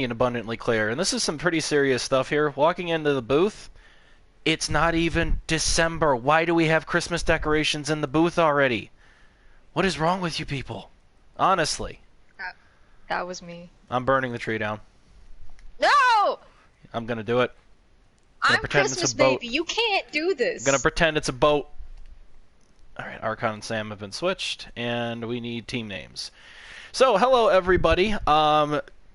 being abundantly clear, and this is some pretty serious stuff here. Walking into the booth, it's not even December. Why do we have Christmas decorations in the booth already? What is wrong with you people? Honestly. That was me. I'm burning the tree down. No! I'm gonna do it. I'm Christmas baby. You can't do this. I'm gonna pretend it's a boat. Alright, Archon and Sam have been switched, and we need team names. So, hello everybody.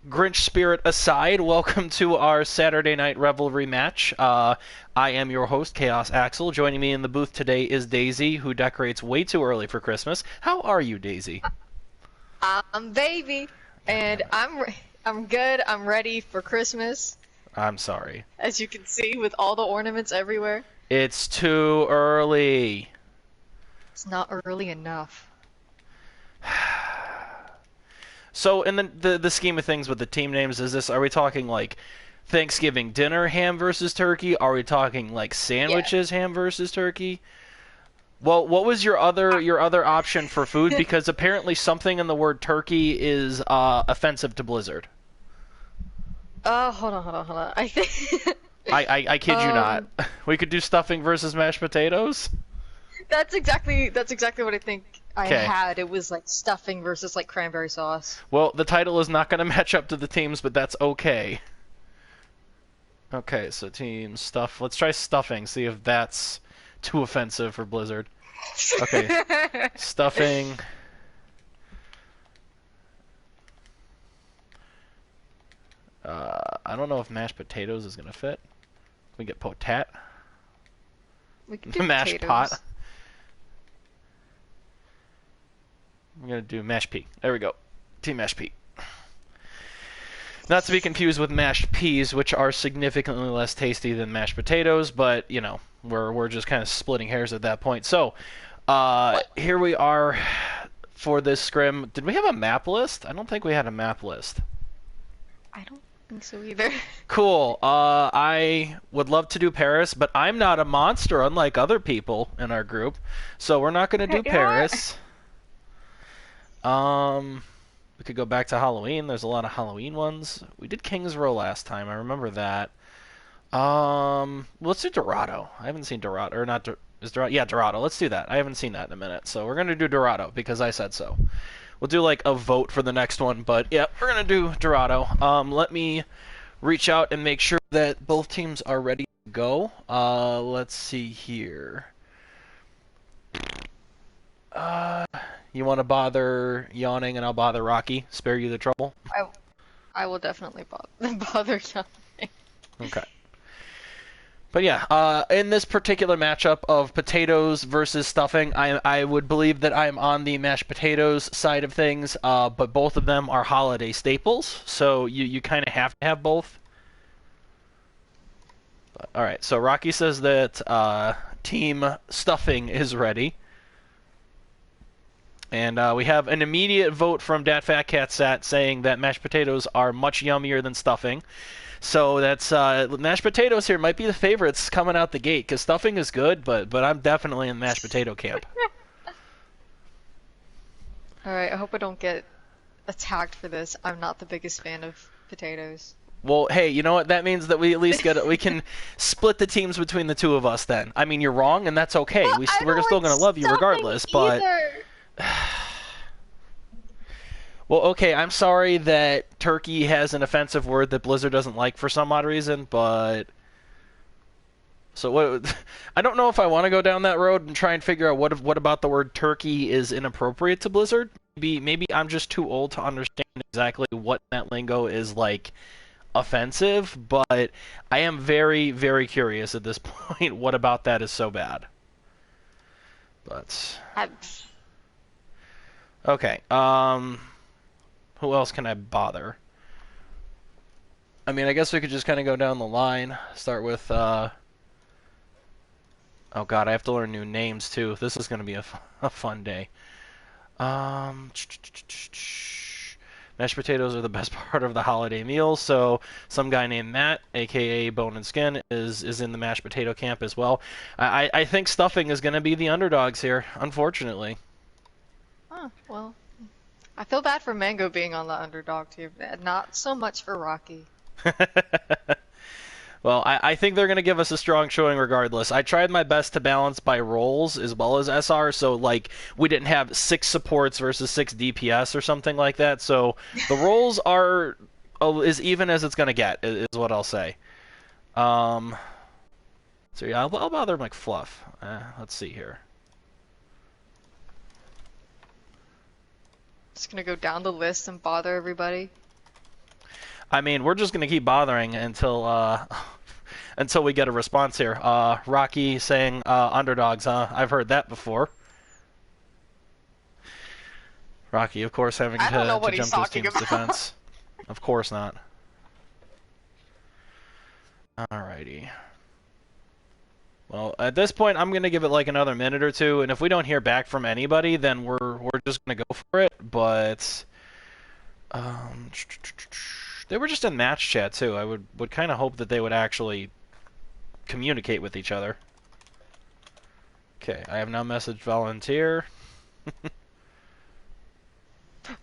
Grinch spirit aside, welcome to our Saturday night Revelry match. I am your host, Chaos Axel. Joining me in the booth today is Daisy, who decorates way too early for Christmas. How are you, Daisy? I'm baby, and I'm good. I'm ready for Christmas. I'm sorry. As you can see, with all the ornaments everywhere. It's too early. It's not early enough. So, in the scheme of things with the team names, are we talking like Thanksgiving dinner ham versus turkey? Are we talking like sandwiches ham versus turkey? Well, what was your other option for food? Because apparently something in the word turkey is offensive to Blizzard. Hold on. I think I kid you not. We could do stuffing versus mashed potatoes. That's exactly what I think I had. It was like stuffing versus like cranberry sauce. Well, the title is not going to match up to the teams, but that's okay. Okay, so team stuff. Let's try stuffing, see if that's too offensive for Blizzard. Okay, stuffing. I don't know if mashed potatoes is going to fit. Can we get potat? We can do mashed potatoes. pot. I'm going to do mashed pea. There we go. Team mashed pea. Not to be confused with mashed peas, which are significantly less tasty than mashed potatoes, but, you know, we're just kind of splitting hairs at that point. So, here we are for this scrim. Did we have a map list? I don't think we had a map list. I don't think so either. Cool. I would love to do Paris, but I'm not a monster unlike other people in our group, so we're not going to do Paris. We could go back to Halloween. There's a lot of Halloween ones. We did King's Row last time. I remember that. Let's do Dorado. I haven't seen Dorado, or not. Is Dorado? Yeah, Dorado. Let's do that. I haven't seen that in a minute, so we're gonna do Dorado because I said so. We'll do like a vote for the next one, but yeah, we're gonna do Dorado. Let me reach out and make sure that both teams are ready to go. Let's see here. You want to bother yawning, and I'll bother Rocky. Spare you the trouble. I will definitely bother yawning. Okay. But yeah, in this particular matchup of potatoes versus stuffing, I would believe that I'm on the mashed potatoes side of things, but both of them are holiday staples, so you kind of have to have both. But, all right, so Rocky says that team stuffing is ready. And we have an immediate vote from Dat Fat Cat Sat saying that mashed potatoes are much yummier than stuffing. So that's mashed potatoes here might be the favorites coming out the gate because stuffing is good, but I'm definitely in mashed potato camp. All right, I hope I don't get attacked for this. I'm not the biggest fan of potatoes. Well, hey, you know what? That means that we at least we can split the teams between the two of us. Then I mean, you're wrong, and that's okay. Well, We're still gonna love you regardless, but. Well, okay, I'm sorry that turkey has an offensive word that Blizzard doesn't like for some odd reason, but... So what? I don't know if I want to go down that road and try and figure out what about the word turkey is inappropriate to Blizzard. Maybe I'm just too old to understand exactly what that lingo is, like, offensive, but I am very, very curious at this point what about that is so bad. But... Okay, who else can I bother? I mean, I guess we could just kind of go down the line. Start with, oh god, I have to learn new names, too. This is going to be a fun day. Mashed potatoes are the best part of the holiday meal, so some guy named Matt, a.k.a. Bone and Skin, is in the mashed potato camp as well. I think stuffing is going to be the underdogs here, unfortunately. Oh, well, I feel bad for Mango being on the underdog team. Not so much for Rocky. Well, I think they're going to give us a strong showing regardless. I tried my best to balance by roles as well as SR, so like we didn't have 6 supports versus 6 DPS or something like that. So the roles are as even as it's going to get, is what I'll say. So yeah, I'll bother McFluff. Let's see here. Just gonna go down the list and bother everybody. I mean, we're just gonna keep bothering until until we get a response here. Rocky saying underdogs, huh? I've heard that before. Rocky, of course, having to jump to his team's defense. Of course not. Alrighty. Well, at this point, I'm gonna give it like another minute or two, and if we don't hear back from anybody, then we're just gonna go for it. But they were just in match chat too. I would kind of hope that they would actually communicate with each other. Okay, I have now messaged volunteer.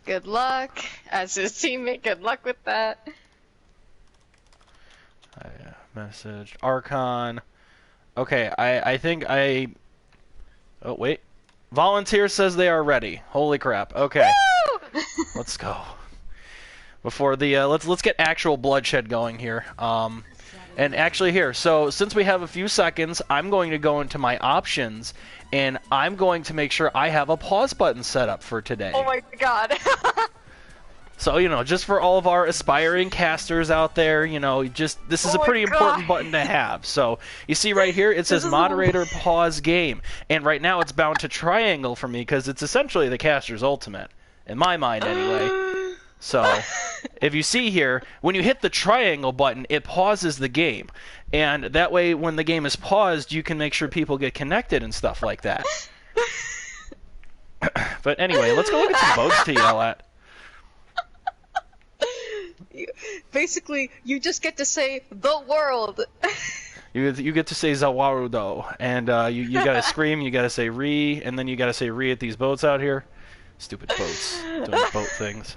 Good luck. As his teammate, good luck with that. I messaged Archon. Okay, I think I... Oh, wait. Volunteer says they are ready. Holy crap. Okay. Woo! Let's go. Before the... let's get actual bloodshed going here. And actually here, so since we have a few seconds, I'm going to go into my options, and I'm going to make sure I have a pause button set up for today. Oh my god. So, you know, just for all of our aspiring casters out there, you know, just this is a pretty important button to have. So, you see right here, it says moderator pause game. And right now it's bound to triangle for me because it's essentially the caster's ultimate. In my mind, anyway. So, if you see here, when you hit the triangle button, it pauses the game. And that way, when the game is paused, you can make sure people get connected and stuff like that. But anyway, let's go look at some boats to yell at. Basically, you just get to say the world. You get to say Zawarudo, and you gotta scream, you gotta say re, and then you gotta say re at these boats out here. Stupid boats doing boat things.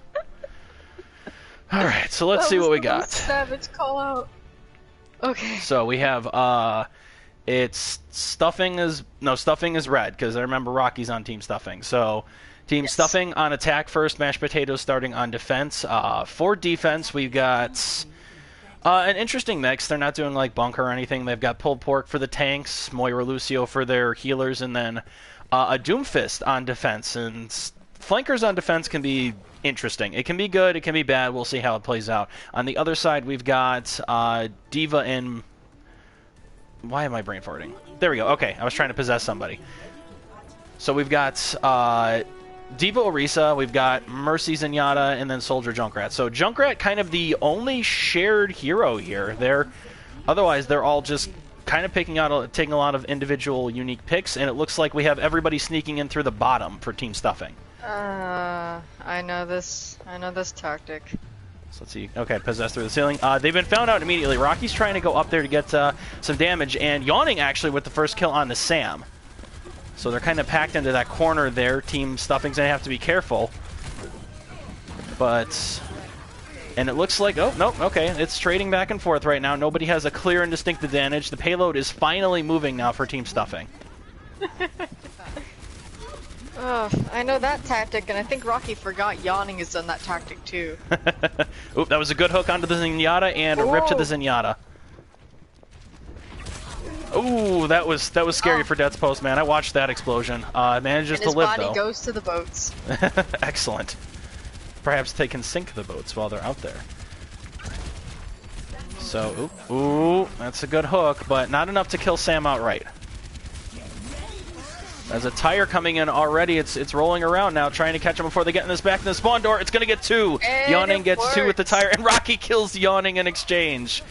All right, so let's see what we got. Savage call out. Okay. So we have it's stuffing is red because I remember Rocky's on team stuffing. So. Team stuffing on attack first, mashed potatoes starting on defense. For defense, we've got an interesting mix. They're not doing like bunker or anything. They've got pulled pork for the tanks, Moira Lucio for their healers, and then a Doomfist on defense. And flankers on defense can be interesting. It can be good, it can be bad. We'll see how it plays out. On the other side, we've got Diva and... Why am I brain farting? There we go. Okay, I was trying to possess somebody. So we've got... Diva Orisa, we've got Mercy Zenyatta, and then Soldier Junkrat. So Junkrat kind of the only shared hero here. Otherwise, they're all just kind of taking a lot of individual unique picks, and it looks like we have everybody sneaking in through the bottom for team stuffing. I know this tactic. So let's see. Okay, possessed through the ceiling. They've been found out immediately. Rocky's trying to go up there to get some damage, and Yawning actually with the first kill on the Sam. So they're kind of packed into that corner there. Team Stuffing's going to have to be careful. And it looks like... Oh, no, okay. It's trading back and forth right now. Nobody has a clear and distinct advantage. The payload is finally moving now for Team Stuffing. I know that tactic, and I think Rocky forgot Yawning has done that tactic too. Oop, that was a good hook onto the Zenyatta and a rip to the Zenyatta. Ooh, that was scary for Death's Post, man. I watched that explosion. Manages to live, though. His body goes to the boats. Excellent. Perhaps they can sink the boats while they're out there. So, ooh, that's a good hook, but not enough to kill Sam outright. There's a tire coming in already. It's rolling around now, trying to catch him before they get in this back in the spawn door. It's going to get 2. And Yawning gets 2 with the tire, and Rocky kills Yawning in exchange.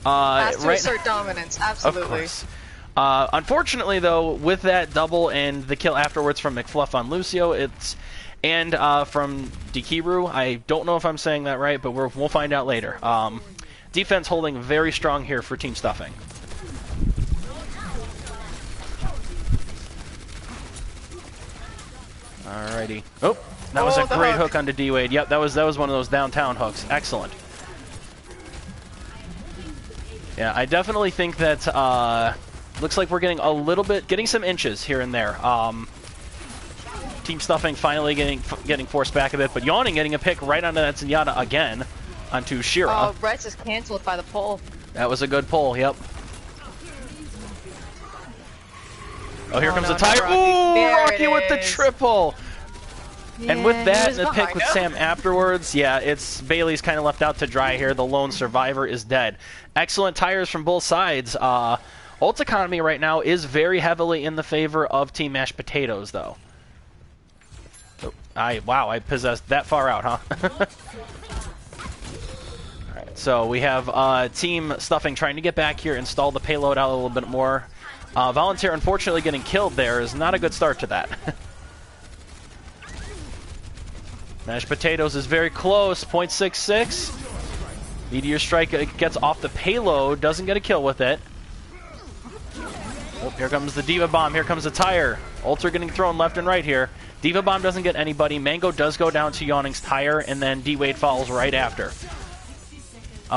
Has to assert dominance, absolutely. Of course. Unfortunately, though, with that double and the kill afterwards from McFluff on Lucio, from Dikiru, I don't know if I'm saying that right, but we'll find out later. Defense holding very strong here for Team Stuffing. Alrighty. Oh, That was a great hook onto D-Wade. Yep, that was one of those downtown hooks. Excellent. Yeah, I definitely think that looks like we're getting some inches here and there. Team Stuffing finally getting forced back a bit, but Yawning getting a pick right onto that Zenyatta again onto Shira. Oh, Rex is canceled by the pull. That was a good pull. Yep. Oh, here comes the tire. Ooh, Rocky with the triple. Yeah, and with that, and the pick with Sam afterwards, yeah, it's Bailey's kind of left out to dry here. The lone survivor is dead. Excellent tires from both sides. Ult economy right now is very heavily in the favor of Team Mashed Potatoes, though. Oh, wow, I possessed that far out, huh? Alright, so we have Team Stuffing trying to get back here, install the payload out a little bit more. Volunteer, unfortunately, getting killed there is not a good start to that. Mashed Potatoes is very close, 0.66. Meteor Strike gets off the payload, doesn't get a kill with it. Oh, here comes the Diva Bomb, here comes the tire. Ults are getting thrown left and right here. Diva Bomb doesn't get anybody. Mango does go down to Yawning's tire, and then D-Wade follows right after.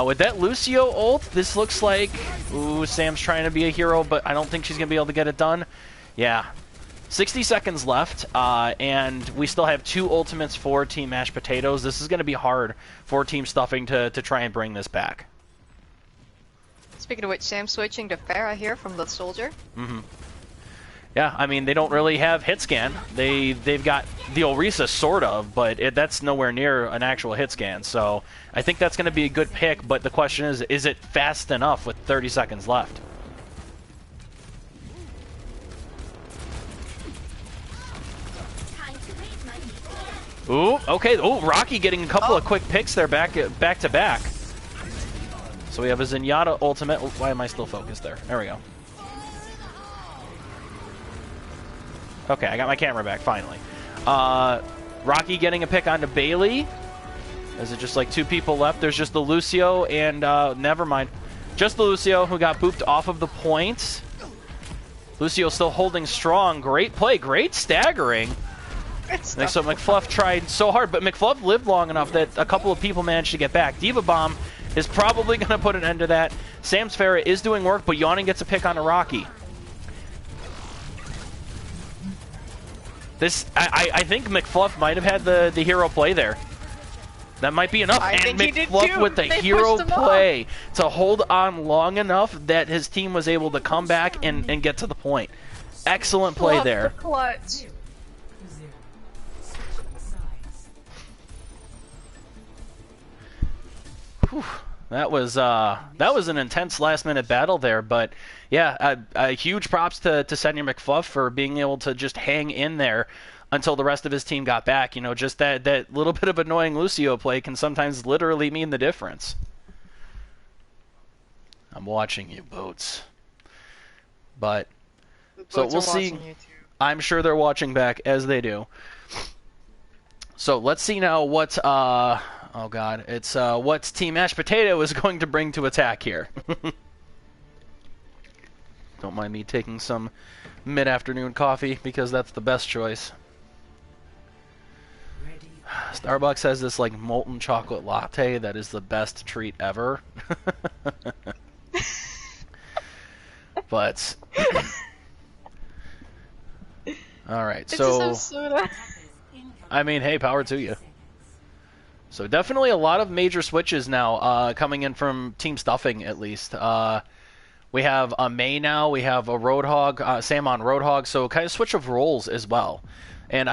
With that Lucio ult, this looks like... Ooh, Sam's trying to be a hero, but I don't think she's going to be able to get it done. Yeah. 60 seconds left, and we still have 2 ultimates for Team Mashed Potatoes. This is going to be hard for Team Stuffing to try and bring this back. Speaking of which, Sam's switching to Pharah here from the Soldier. Mm-hmm. Yeah, I mean, they don't really have hit scan. They've got the Orisa, sort of, but that's nowhere near an actual hit scan. So I think that's going to be a good pick, but the question is it fast enough with 30 seconds left? Ooh, okay. Ooh, Rocky getting a couple of quick picks there back to back. So we have a Zenyatta ultimate. Oh, why am I still focused there? There we go. Okay, I got my camera back, finally. Rocky getting a pick onto Bailey. Is it just like 2 people left? There's just the Lucio and, never mind. Just the Lucio who got booped off of the point. Lucio still holding strong. Great play, great staggering. So McFluff tried so hard, but McFluff lived long enough that a couple of people managed to get back. Diva Bomb is probably going to put an end to that. Sam's Pharah is doing work, but Yawning gets a pick onto Rocky. I think McFluff might have had the hero play there. That might be enough. And McFluff with the hero play to hold on long enough that his team was able to come back and get to the point. Excellent play there. Clutch. Whew. That was an intense last-minute battle there, but yeah, a huge props to Senior McFluff for being able to just hang in there until the rest of his team got back. You know, just that little bit of annoying Lucio play can sometimes literally mean the difference. I'm watching you, Boats. But so we'll see. I'm sure they're watching back, as they do. So let's see now what oh god, it's what Team Mashed Potato is going to bring to attack here. Don't mind me taking some mid-afternoon coffee because that's the best choice. Starbucks has this like molten chocolate latte that is the best treat ever. But all right, so I mean, hey, power to you. So definitely a lot of major switches now coming in from Team Stuffing, at least. We have a May now. We have a Roadhog, Sam on Roadhog. So kind of switch of roles as well. And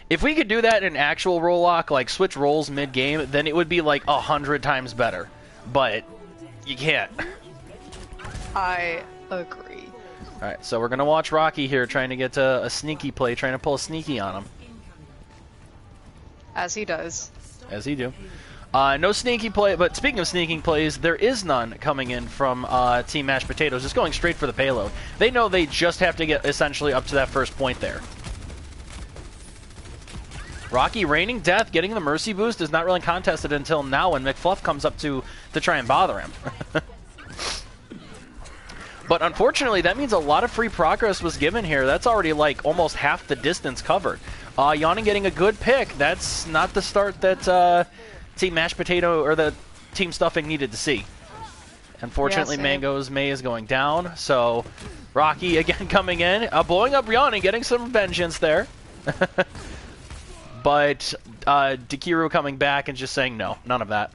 if we could do that in actual role lock, like switch roles mid-game, then it would be like 100 times better. But you can't. I agree. All right, so we're going to watch Rocky here trying to get to a sneaky play, trying to pull a sneaky on him. As he does. As he do. No sneaky play, but speaking of sneaking plays, there is none coming in from Team Mashed Potatoes, just going straight for the payload. They know they just have to get essentially up to that first point there. Rocky raining death, getting the mercy boost is not really contested until now when McFluff comes up to try and bother him. But unfortunately, that means a lot of free progress was given here. That's already like almost half the distance covered. Yawning getting a good pick. That's not the start that Team Mashed Potato or the Team Stuffing needed to see. Unfortunately, Yeah, Mango's May is going down, so Rocky again coming in, blowing up Yawning, getting some vengeance there. But Dakiru coming back and just saying no, none of that.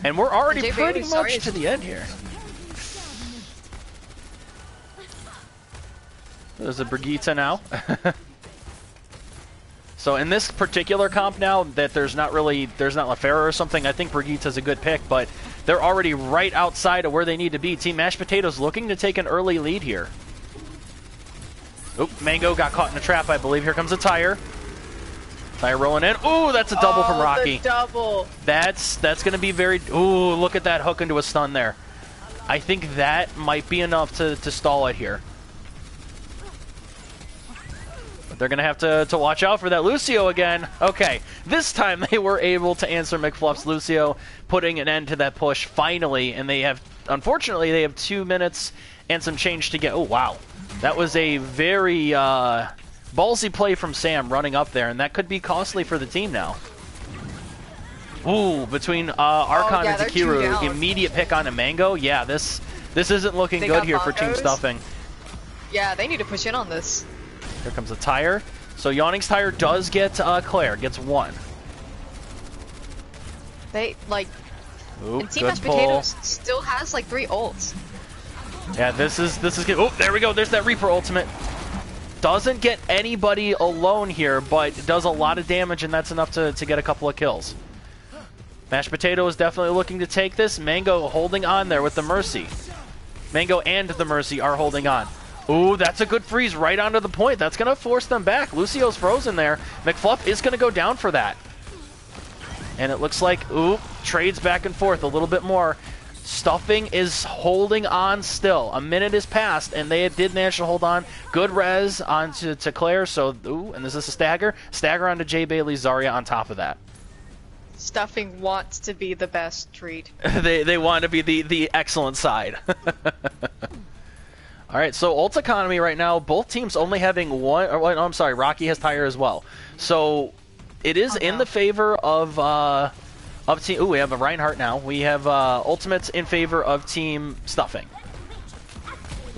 And we're already pretty much to the end here. There's a Brigitte now. So in this particular comp now, that there's not LaFera or something, I think Brigitte's a good pick, but they're already right outside of where they need to be. Team Mashed Potatoes looking to take an early lead here. Oop, Mango got caught in a trap, I believe. Here comes a tire. Tire rolling in. Ooh, that's a double from Rocky. The double. That's going to be very... Ooh, look at that hook into a stun there. I think that might be enough to stall it here. But they're going to have to watch out for that Lucio again. Okay, this time they were able to answer McFluff's Lucio, putting an end to that push finally, and they have... Unfortunately, they have 2 minutes and some change to get... Oh, wow. That was a very ballsy play from Sam running up there, and that could be costly for the team now. Ooh, between Archon and Takiru, immediate pick on a Mango. Yeah, this isn't looking good here for Team Stuffing. Yeah, they need to push in on this. Here comes a tire. So Yawning's tire does get Claire, gets 1. They, like... Ooh, and Team Mashed Potatoes still has, like, 3 ults. Yeah, this is good. Oh, there we go. There's that Reaper ultimate. Doesn't get anybody alone here, but does a lot of damage, and that's enough to get a couple of kills. Mashed Potato is definitely looking to take this. Mango holding on there with the Mercy. Mango and the Mercy are holding on. Ooh, that's a good freeze right onto the point. That's going to force them back. Lucio's frozen there. McFluff is going to go down for that. And it looks like, ooh, trades back and forth a little bit more. Stuffing is holding on still. A minute has passed, and they did manage to hold on. Good res onto Claire, so, ooh, and this is a stagger. Stagger onto Jay Bailey, Zarya on top of that. Stuffing wants to be the best treat. they want to be the excellent side. All right, so ult economy right now, both teams only having one. Or, oh, I'm sorry, Rocky has tire as well. So it is in the favor of team. Ooh, we have a Reinhardt now. We have ultimates in favor of Team Stuffing.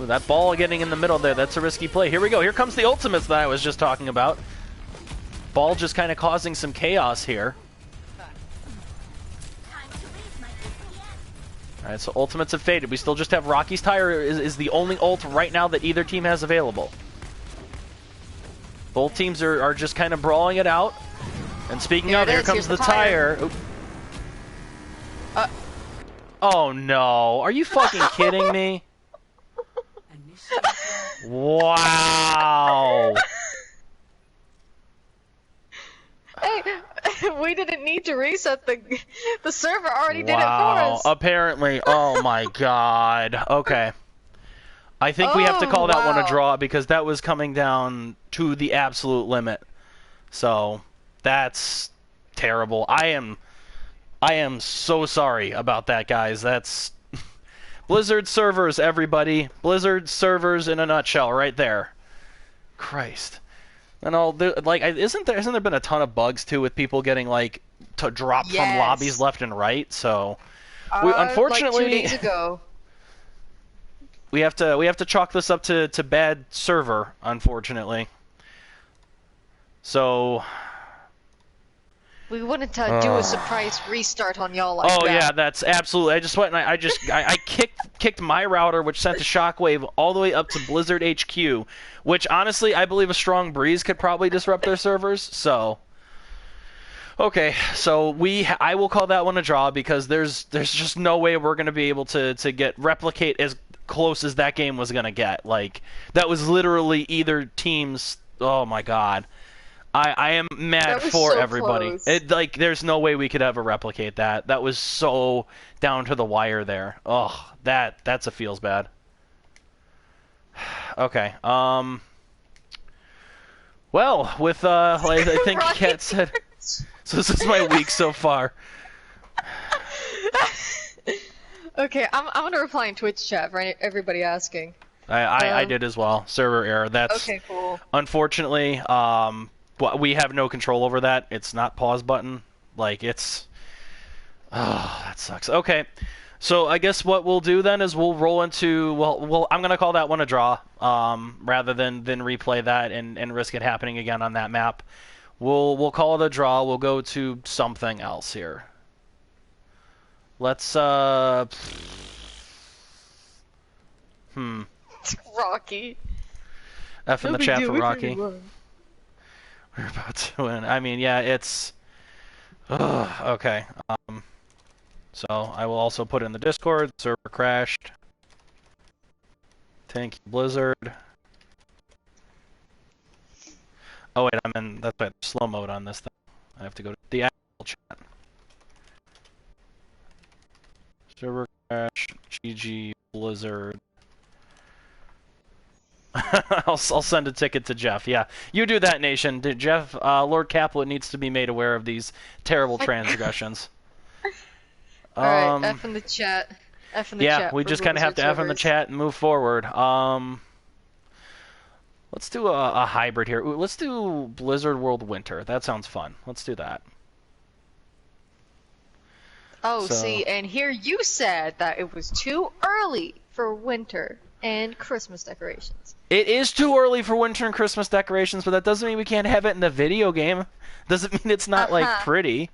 Ooh, that ball getting in the middle there, that's a risky play. Here we go. Here comes the ultimates that I was just talking about. Ball just kind of causing some chaos here. Alright, so ultimates have faded. We still just have Rocky's tire is the only ult right now that either team has available. Both teams are just kind of brawling it out. And speaking of, here comes the tire. Oh no, are you fucking kidding me? Wow. Hey, we didn't need to reset the server already did it for us. Apparently. Oh my god. Okay. I think we have to call that one a draw because that was coming down to the absolute limit. So, that's terrible. I am so sorry about that, guys. That's Blizzard servers, everybody. Blizzard servers in a nutshell right there. Christ. And all like, hasn't there been a ton of bugs too with people getting like to drop from lobbies left and right? So, unfortunately, like 2 days ago, we have to chalk this up to bad server, unfortunately. So, we wouldn't do a surprise restart on y'all like that. Oh yeah, that's absolutely. I just went and I kicked my router, which sent a shockwave all the way up to Blizzard HQ, which honestly I believe a strong breeze could probably disrupt their servers. So, okay, so I will call that one a draw because there's just no way we're gonna be able to replicate as close as that game was gonna get. Like that was literally either team's. Oh my god. I am mad for so everybody. There's no way we could ever replicate that. That was so down to the wire there. Oh, that's a feels bad. Okay. Well, with like I think Kat said, so this is my week so far. Okay, I'm gonna reply in Twitch chat for everybody asking. I did as well. Server error. That's okay, cool. unfortunately, we have no control over that. It's not pause button. Like it's, oh, that sucks. Okay, so I guess what we'll do then is we'll roll into I'm gonna call that one a draw, rather than replay that and risk it happening again on that map. We'll call it a draw. We'll go to something else here. Let's Rocky. F in the chat for Rocky. We're about to win. I mean, yeah, it's okay. So I will also put in the Discord. Server crashed. Thank you, Blizzard. Oh wait, I'm in. That's right. Slow mode on this thing. I have to go to the actual chat. Server crash. GG Blizzard. I'll send a ticket to Jeff. Yeah, you do that, Nation. Jeff, Lord Caplet needs to be made aware of these terrible transgressions. Alright, F in the chat. F in the chat. Yeah, we just kind of have to F in the chat and move forward. Let's do a hybrid here. Ooh, let's do Blizzard World Winter. That sounds fun. Let's do that. Oh, see, and here you said that it was too early for winter and Christmas decorations. It is too early for winter and Christmas decorations, but that doesn't mean we can't have it in the video game. Doesn't mean it's not, like, pretty.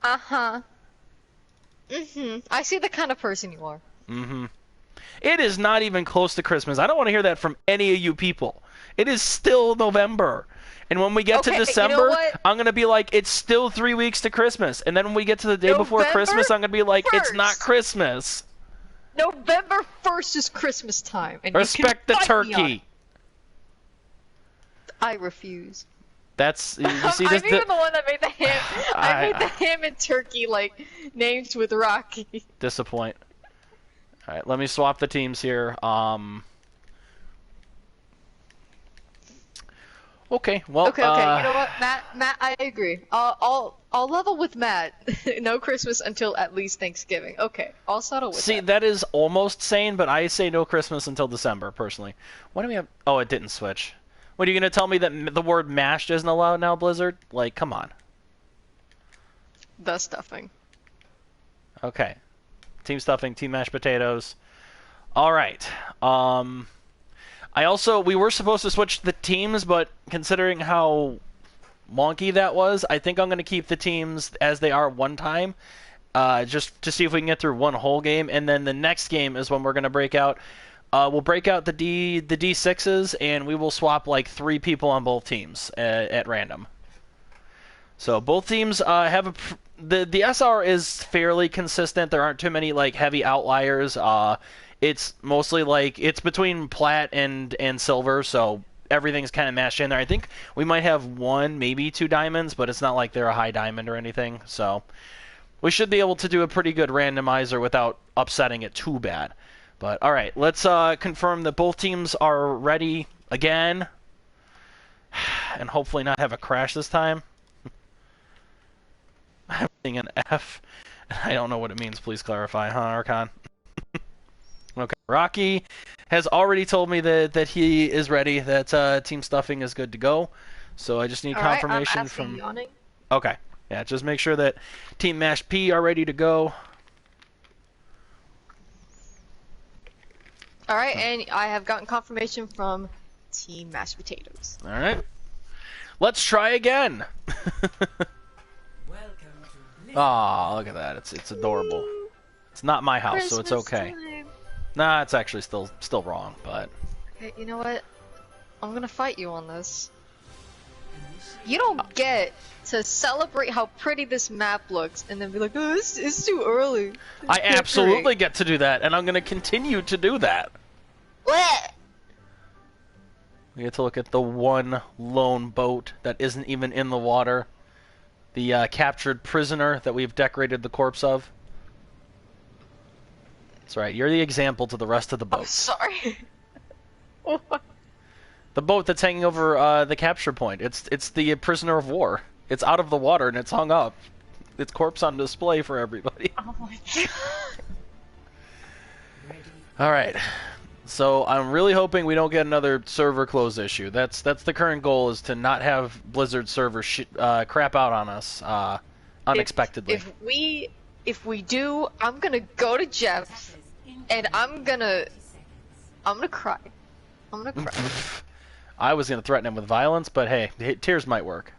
I see the kind of person you are. It is not even close to Christmas. I don't want to hear that from any of you people. It is still November. And when we get to December, you know what? I'm going to be like, it's still 3 weeks to Christmas. And then when we get to the day before Christmas, I'm going to be like, it's not Christmas. November 1st is Christmas time. And Respect the turkey. I refuse. That's, you see this? I'm even the one that made the ham. I made the ham and turkey, like, names with Rocky. Disappoint. Alright, let me swap the teams here. Okay, well, Okay, you know what, Matt, I agree. I'll level with Matt. No Christmas until at least Thanksgiving. Okay, I'll settle with that. See, that is almost sane, but I say no Christmas until December, personally. Why do we have... Oh, it didn't switch. What, are you going to tell me that the word mashed isn't allowed now, Blizzard? Like, come on. The stuffing. Okay. Team stuffing, team mashed potatoes. Alright. We were supposed to switch the teams, but considering how wonky that was, I think I'm going to keep the teams as they are one time, just to see if we can get through one whole game, and then the next game is when we're going to break out. We'll break out the D6s, and we will swap like 3 people on both teams at random. So both teams have the SR is fairly consistent. There aren't too many like heavy outliers. It's mostly like it's between plat and silver, so everything's kind of mashed in there. I think we might have 1, maybe 2 diamonds, but it's not like they're a high diamond or anything. So we should be able to do a pretty good randomizer without upsetting it too bad. But all right, let's confirm that both teams are ready again, and hopefully not have a crash this time. I'm seeing an F. I don't know what it means. Please clarify, huh, Archon? Okay, Rocky has already told me that he is ready, that team stuffing is good to go. So I just need confirmation from... Yawning. Okay, yeah, just make sure that Team Mash P are ready to go. Alright, and I have gotten confirmation from Team Mashed Potatoes. Alright. Let's try again! Aw, look at that. It's adorable. It's not my house, so it's okay. Time. Nah, it's actually still wrong, but... Okay, you know what? I'm gonna fight you on this. You don't get to celebrate how pretty this map looks and then be like, oh, it's too early. I absolutely get to do that, and I'm gonna continue to do that. What? We get to look at the one lone boat that isn't even in the water. The captured prisoner that we've decorated the corpse of. That's right, you're the example to the rest of the boats. I'm sorry. What? The boat that's hanging over the capture point. It's the prisoner of war. It's out of the water and it's hung up. Its corpse on display for everybody. Oh my god. Alright. So I'm really hoping we don't get another server close issue. That's the current goal, is to not have Blizzard server crap out on us unexpectedly. If we do, I'm gonna go to Jeff, and I'm gonna cry. I'm gonna cry. I was gonna threaten him with violence, but hey, tears might work.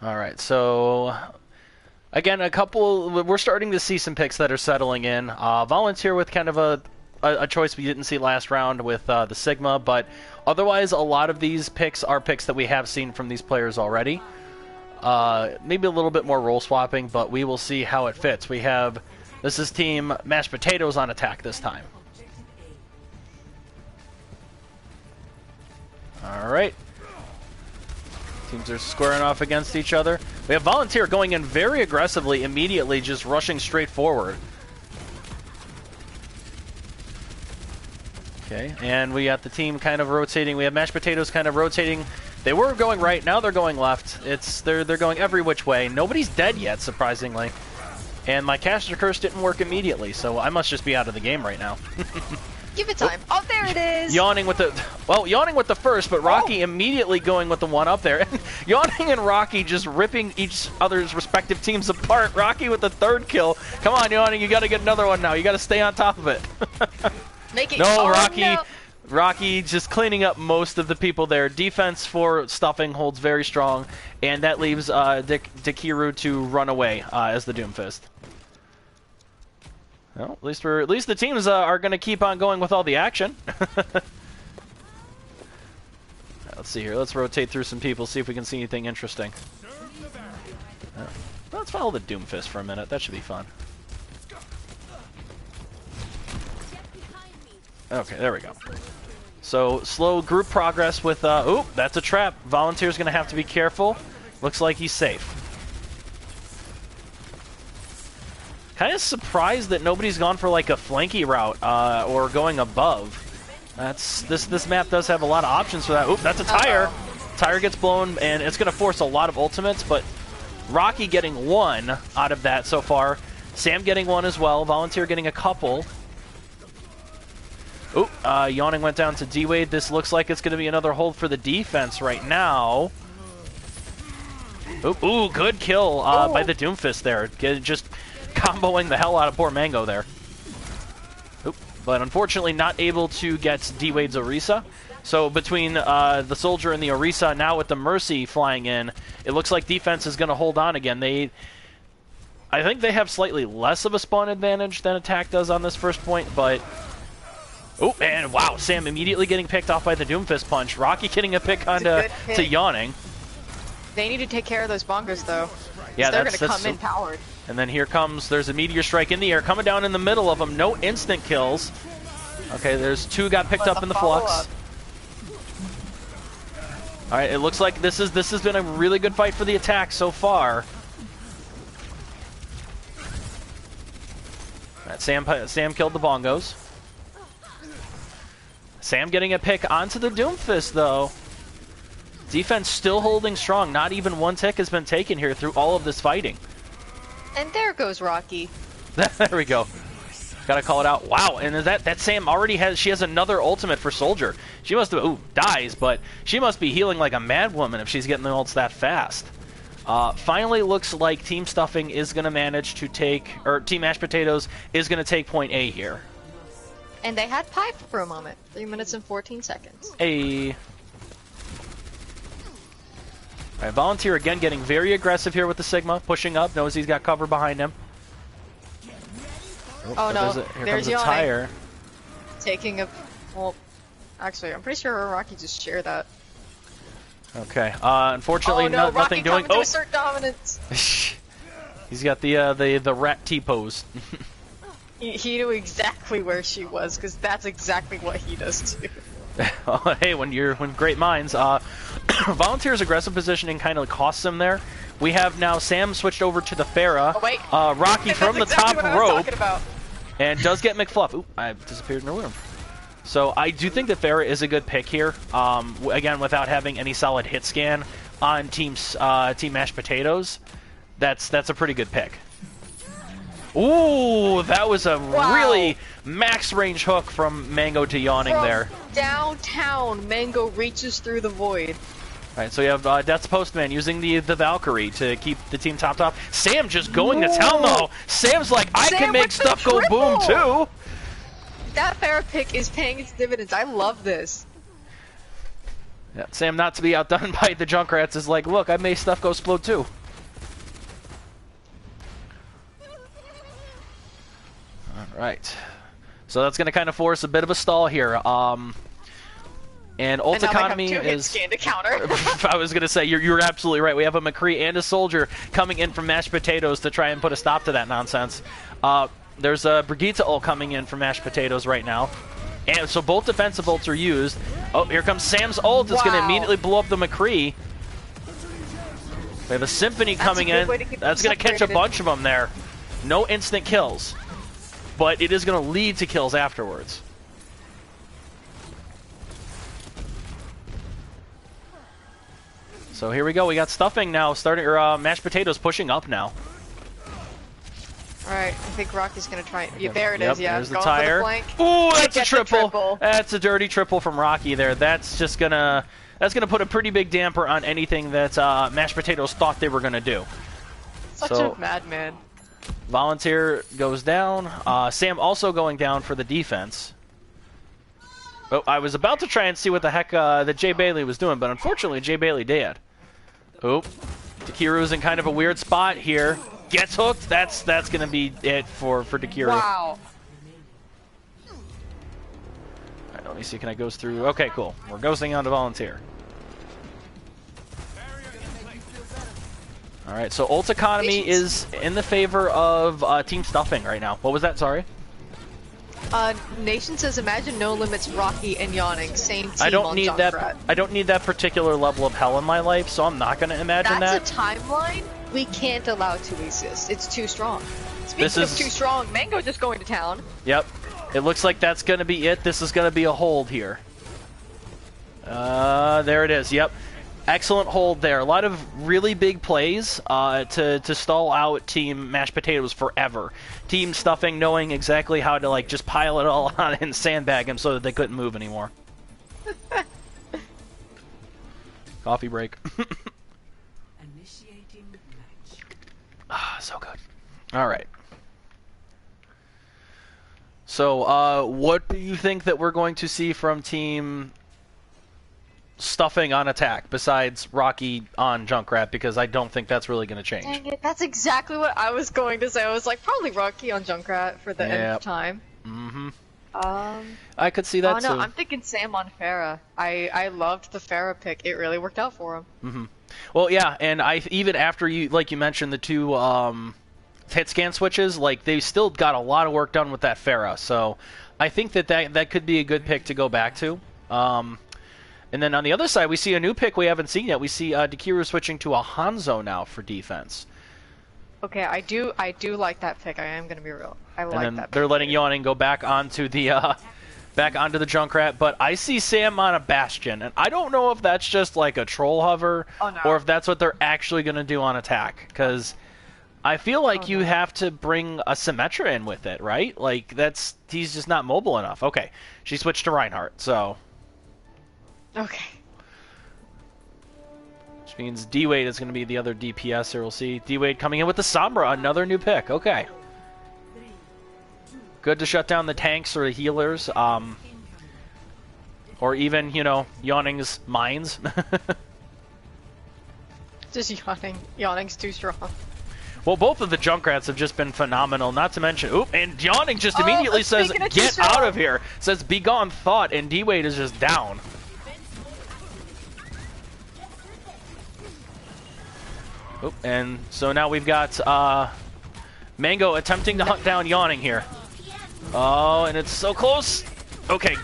All right, so again, we're starting to see some picks that are settling in. Volunteer with kind of a choice we didn't see last round with the Sigma, but otherwise a lot of these picks are picks that we have seen from these players already. Maybe a little bit more role swapping, but we will see how it fits. This is Team Mashed Potatoes on attack this time. Alright. Teams are squaring off against each other. We have Volunteer going in very aggressively, immediately just rushing straight forward. Okay, and we got the team kind of rotating. We have Mashed Potatoes kind of rotating. They were going right, now they're going left. They're going every which way. Nobody's dead yet, surprisingly. And my Caster Curse didn't work immediately, so I must just be out of the game right now. Give it time. Oh, there it is! Yawning with the first, but Rocky immediately going with the one up there. Yawning and Rocky just ripping each other's respective teams apart. Rocky with the third kill. Come on, Yawning, you gotta get another one now. You gotta stay on top of it. Rocky. No. Rocky just cleaning up most of the people there. Defense for stuffing holds very strong, and that leaves Dakiru to run away as the Doomfist. Well, at least the teams are going to keep on going with all the action. Let's see here. Let's rotate through some people, see if we can see anything interesting. Let's follow the Doomfist for a minute. That should be fun. Okay, there we go. So, slow group progress with, oop, that's a trap. Volunteer's going to have to be careful. Looks like he's safe. Kind of surprised that nobody's gone for, like, a flanky route, or going above. This map does have a lot of options for that. Oop, that's a tire. Tire gets blown, and it's going to force a lot of ultimates, but Rocky getting one out of that so far. Sam getting one as well. Volunteer getting a couple. Oop, Yawning went down to D-Wade. This looks like it's going to be another hold for the defense right now. Oop, ooh, good kill by the Doomfist there. Just comboing the hell out of poor Mango there. Oop, but unfortunately not able to get D-Wade's Orisa. So between the Soldier and the Orisa, now with the Mercy flying in, it looks like defense is going to hold on again. I think they have slightly less of a spawn advantage than attack does on this first point, but... Oh, and wow, Sam immediately getting picked off by the Doomfist punch. Rocky getting a pick onto Yawning. They need to take care of those bongos, though. Yeah, they're going to come in powered. And then there's a Meteor Strike in the air, coming down in the middle of them. No instant kills. Okay, there's two got picked up in the flux. All right, it looks like this has been a really good fight for the attack so far. Right, Sam killed the bongos. Sam getting a pick onto the Doomfist, though. Defense still holding strong. Not even one tick has been taken here through all of this fighting. And there goes Rocky. There we go. Gotta call it out. Wow, and that Sam already has another ultimate for Soldier. She must have, dies, but she must be healing like a mad woman if she's getting the ults that fast. Finally looks like Team Stuffing is gonna manage to take, or Team Mashed Potatoes is gonna take point A here. And they had pipe for a moment. 3 minutes and 14 seconds. Hey. Alright, Volunteer again getting very aggressive here with the Sigma. Pushing up, knows he's got cover behind him. Oh no, here comes a tire. Taking a... Well, actually, I'm pretty sure Rocky just shared that. Okay, unfortunately nothing doing... To assert dominance! He's got the rat T-pose. He knew exactly where she was, because that's exactly what he does too. Hey, when great minds. Volunteer's aggressive positioning kind of costs him there. We have now Sam switched over to the Pharah. Oh, wait. Rocky from the top rope. About. And does get McFluff. Oop, I've disappeared in the room. So I do think that Pharah is a good pick here. Again, without having any solid hit scan on Team Mashed Potatoes, that's a pretty good pick. Ooh, that was a really max range hook from Mango to Yawning there. Downtown, Mango reaches through the void. Alright, so you have Death's Postman using the Valkyrie to keep the team topped off. Sam just going to town though. Sam's like, I can make stuff go boom too. That Pharah pick is paying its dividends. I love this. Yeah, Sam, not to be outdone by the Junkrats, is like, look, I made stuff go explode too. Alright. So that's going to kind of force a bit of a stall here. And ult economy is... to counter. I was going to say, you're absolutely right. We have a McCree and a Soldier coming in from Mashed Potatoes to try and put a stop to that nonsense. There's a Brigitte ult coming in from Mashed Potatoes right now. And so both defensive ults are used. Oh, here comes Sam's ult. It's going to immediately blow up the McCree. We have a Symphony coming in. That's going to catch a bunch of them there. No instant kills. But it is going to lead to kills afterwards. So here we go. We got Stuffing now starting, or Mashed Potatoes pushing up now. Alright, I think Rocky's gonna try. Yeah, there it is. Yeah, there's the tire. Ooh, that's a triple. That's a dirty triple from Rocky there. That's just gonna put a pretty big damper on anything that Mashed Potatoes thought they were gonna do. Such a madman. Volunteer goes down. Sam also going down for the defense. Oh, I was about to try and see what the heck that Jay Bailey was doing, but unfortunately Jay Bailey did. Oh, Dakiru's in kind of a weird spot here. Gets hooked. That's going to be it for Dakiru. Wow. All right, let me see. Can I go through? Okay, cool. We're ghosting on to Volunteer. All right, so ult economy is in the favor of Team Stuffing right now. What was that? Sorry. Nation says, imagine no limits, Rocky and Yawning, same team. I don't need that. I don't need that particular level of hell in my life, so I'm not going to imagine that. That's a timeline we can't allow to exist. It's too strong. Speaking of too strong, Mango just going to town. Yep. It looks like that's going to be it. This is going to be a hold here. There it is. Yep. Excellent hold there. A lot of really big plays to stall out Team Mashed Potatoes forever. Team Stuffing knowing exactly how to like just pile it all on and sandbag them so that they couldn't move anymore. Coffee break. Ah, so good. All right. So, what do you think that we're going to see from Team Stuffing on attack besides Rocky on Junkrat, because I don't think that's really going to change. Dang it, that's exactly what I was going to say. I was like, probably Rocky on Junkrat for the end of time. Mm-hmm. I could see that too. I'm thinking Sam on Pharah. I loved the Pharah pick. It really worked out for him. Mm-hmm. Well, yeah, and even after you, like you mentioned, the two hit scan switches, like they still got a lot of work done with that Pharah. So I think that could be a good pick to go back to. And then on the other side, we see a new pick we haven't seen yet. We see Dakiru switching to a Hanzo now for defense. Okay, I do like that pick. I am gonna be real. I like that. And then they're letting Yawning go back onto the Junkrat, but I see Sam on a Bastion, and I don't know if that's just like a troll hover or if that's what they're actually gonna do on attack. Because I feel like you have to bring a Symmetra in with it, right? Like he's just not mobile enough. Okay, she switched to Reinhardt, so. Okay. Which means D-Wade is going to be the other DPSer. We'll see. D-Wade coming in with the Sombra, another new pick. Okay. Good to shut down the tanks or the healers. Or even, Yawning's mines. Just Yawning. Yawning's too strong. Well, both of the Junkrats have just been phenomenal. Not to mention, and Yawning just immediately says, "Get out of here!" Says, "Be gone, thought," and D-Wade is just down. Oh, and so now we've got Mango attempting to hunt down Yawning here. Oh, and it's so close. Okay,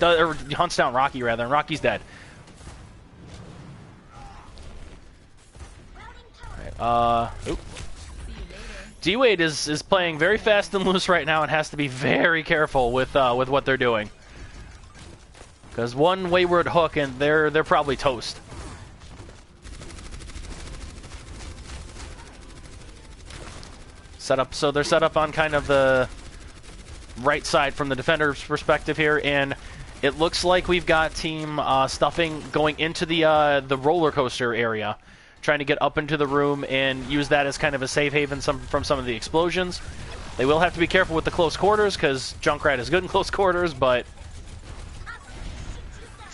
or hunts down Rocky rather, and Rocky's dead. All right, D-Wade is playing very fast and loose right now and has to be very careful with what they're doing. Because one wayward hook and they're probably toast. Set up, so they're set up on kind of the right side from the defender's perspective here, and it looks like we've got Team Stuffing going into the roller coaster area, trying to get up into the room and use that as kind of a safe haven from some of the explosions. They will have to be careful with the close quarters, because Junkrat is good in close quarters, but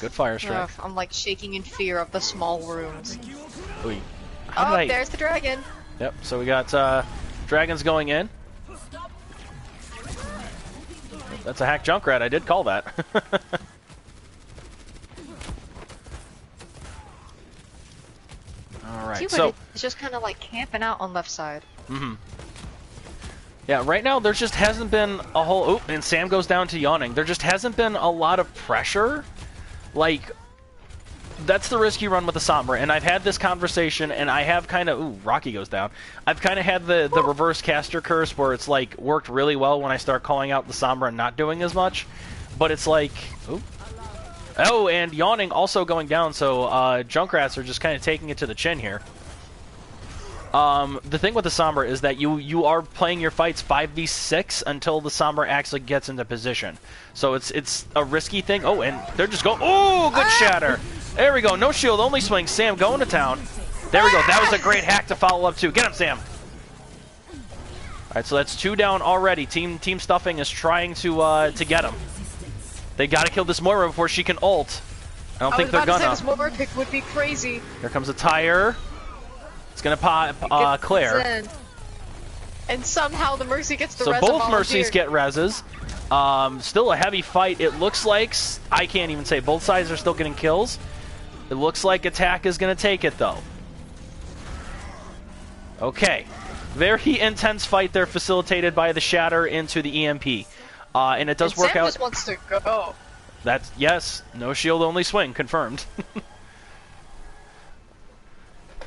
good fire strike. I'm like shaking in fear of the small rooms. Oy. Oh, there's the dragon. Yep, so we got dragons going in. That's a hack Junkrat, I did call that. Alright, so it's just kind of like camping out on left side. Mm-hmm. Yeah, right now there just hasn't been a whole... Oop, and Sam goes down to yawning. There just hasn't been a lot of pressure. Like, that's the risk you run with the Sombra, and I've had this conversation, and I have kind of... Ooh, Rocky goes down. I've kind of had the reverse caster curse, where it's, like, worked really well when I start calling out the Sombra and not doing as much. But it's like... Ooh. Oh, and yawning also going down, so Junkrats are just kind of taking it to the chin here. The thing with the Sombra is that you are playing your fights 5v6 until the Sombra actually gets into position. So it's a risky thing. Oh, and they're just going... Oh, good shatter! There we go, no shield, only swing. Sam going to town. There we go, that was a great hack to follow up to. Get him, Sam! Alright, so that's 2 down already. Team Stuffing is trying to get him. They gotta kill this Moira before she can ult. I don't think they're gonna. This Moira pick would be crazy. Here comes a tire. It's gonna pop Claire. And somehow the Mercy gets the so res. So both Mercies get reses. Still a heavy fight. It looks like, I can't even say, both sides are still getting kills. It looks like attack is gonna take it though. Okay. Very intense fight there, facilitated by the shatter into the EMP. And it does work Sam out. just wants to go. That's, yes, no shield, only swing, confirmed.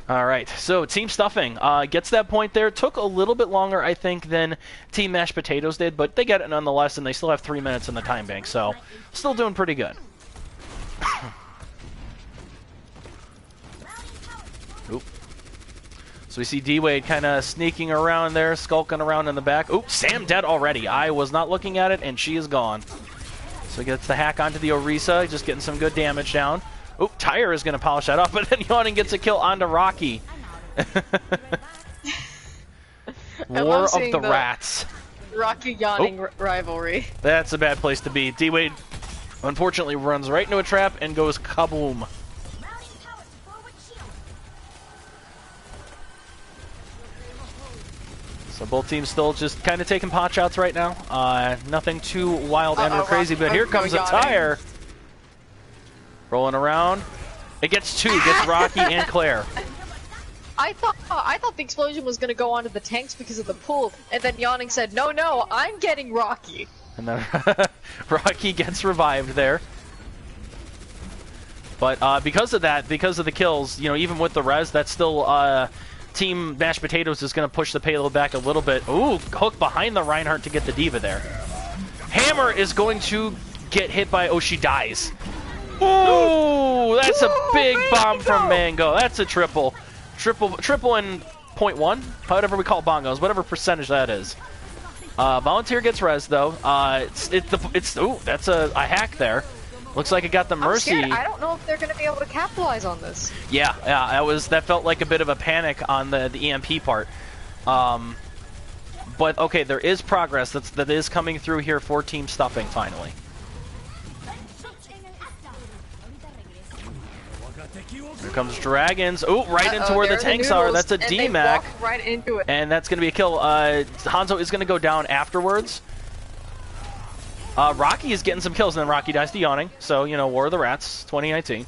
Alright, so Team Stuffing gets that point there. Took a little bit longer, I think, than Team Mashed Potatoes did, but they get it nonetheless, and they still have 3 minutes in the time bank, so still doing pretty good. Oop. So we see D-Wade kind of sneaking around there, skulking around in the back. Oops, Sam dead already. I was not looking at it, and she is gone. So he gets the hack onto the Orisa, just getting some good damage down. Oop, Tyre is going to polish that off, but then Yawning gets a kill onto Rocky. War of the Rats. Rocky Yawning rivalry. That's a bad place to be. D-Wade, unfortunately, runs right into a trap and goes kaboom. So both teams still just kind of taking pot shots right now. Nothing too wild and or crazy, but here comes a Tyre. Rolling around. It gets 2, gets Rocky and Claire. I thought the explosion was going to go onto the tanks because of the pool, and then Yawning said, no, I'm getting Rocky. And then Rocky gets revived there. But because of that, because of the kills, you know, even with the res, that's still... Team Mashed Potatoes is going to push the payload back a little bit. Ooh, hook behind the Reinhardt to get the Diva there. Hammer is going to get hit by... Oh, she dies. Ooh, that's a big bomb from Mango. That's a triple. Triple in 0.1, whatever we call bongos, whatever percentage that is. Volunteer gets res, though. Ooh, that's a hack there. Looks like it got the Mercy. I'm scared. I don't know if they're going to be able to capitalize on this. Yeah, that felt like a bit of a panic on the EMP part. But okay, there is progress that is coming through here for Team Stuffing finally. Here comes Dragons. Ooh, right into where the tanks are. That's a DMAC. Right into it. And that's going to be a kill. Hanzo is going to go down afterwards. Rocky is getting some kills, and then Rocky dies to Yawning. So, you know, War of the Rats, 2019.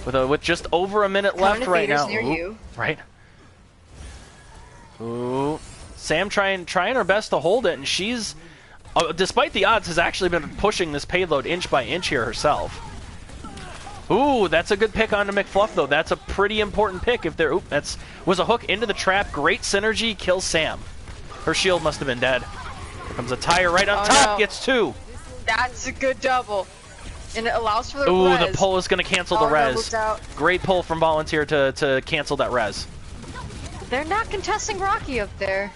With just over a minute left right now. Near you. Right. Ooh. Sam trying her best to hold it, and she's, despite the odds, has actually been pushing this payload inch by inch here herself. Ooh, that's a good pick onto McFluff, though. That's a pretty important pick. If there, was a hook into the trap. Great synergy, kills Sam. Her shield must have been dead. Here comes a Tyre right on top, gets 2. That's a good double. and it allows for the Ooh, res. the pull is going to cancel the Oh, no, looked res. out. Great pull from Volunteer to cancel that res. They're not contesting Rocky up there.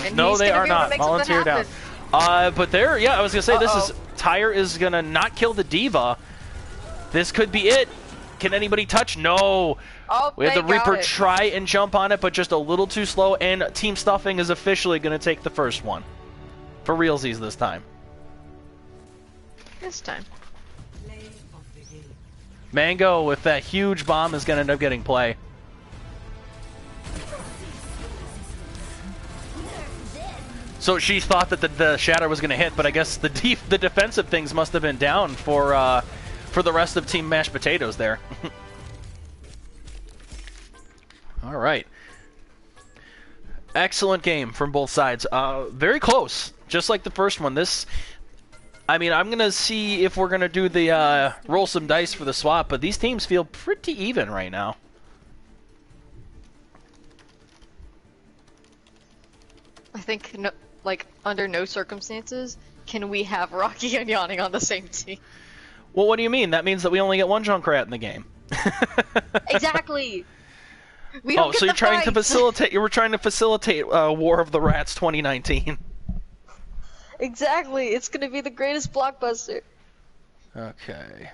And No, he's they gonna are be able to not. make something Volunteer down. happen. But there, yeah, I was going to say, this is... Tyre is going to not kill the Diva. This could be it. Can anybody touch? No. Oh, We had the they got Reaper it. try and jump on it, but just a little too slow, and Team Stuffing is officially going to take the first one. For realsies this time. This time. Mango with that huge bomb is going to end up getting play. So she thought that the Shatter was going to hit, but I guess the defensive things must have been down for the rest of Team Mashed Potatoes there. All right. Excellent game from both sides. Very close, just like the first one. I mean, I'm going to see if we're going to do the roll some dice for the swap, but these teams feel pretty even right now. I think, no, like, under no circumstances can we have Rocky and Yawning on the same team. Well, what do you mean? That means that we only get one Junkrat in the game. Exactly. We don't get so the you're trying to fights. facilitate? You were trying to facilitate War of the Rats 2019. Exactly. It's gonna be the greatest blockbuster. Okay.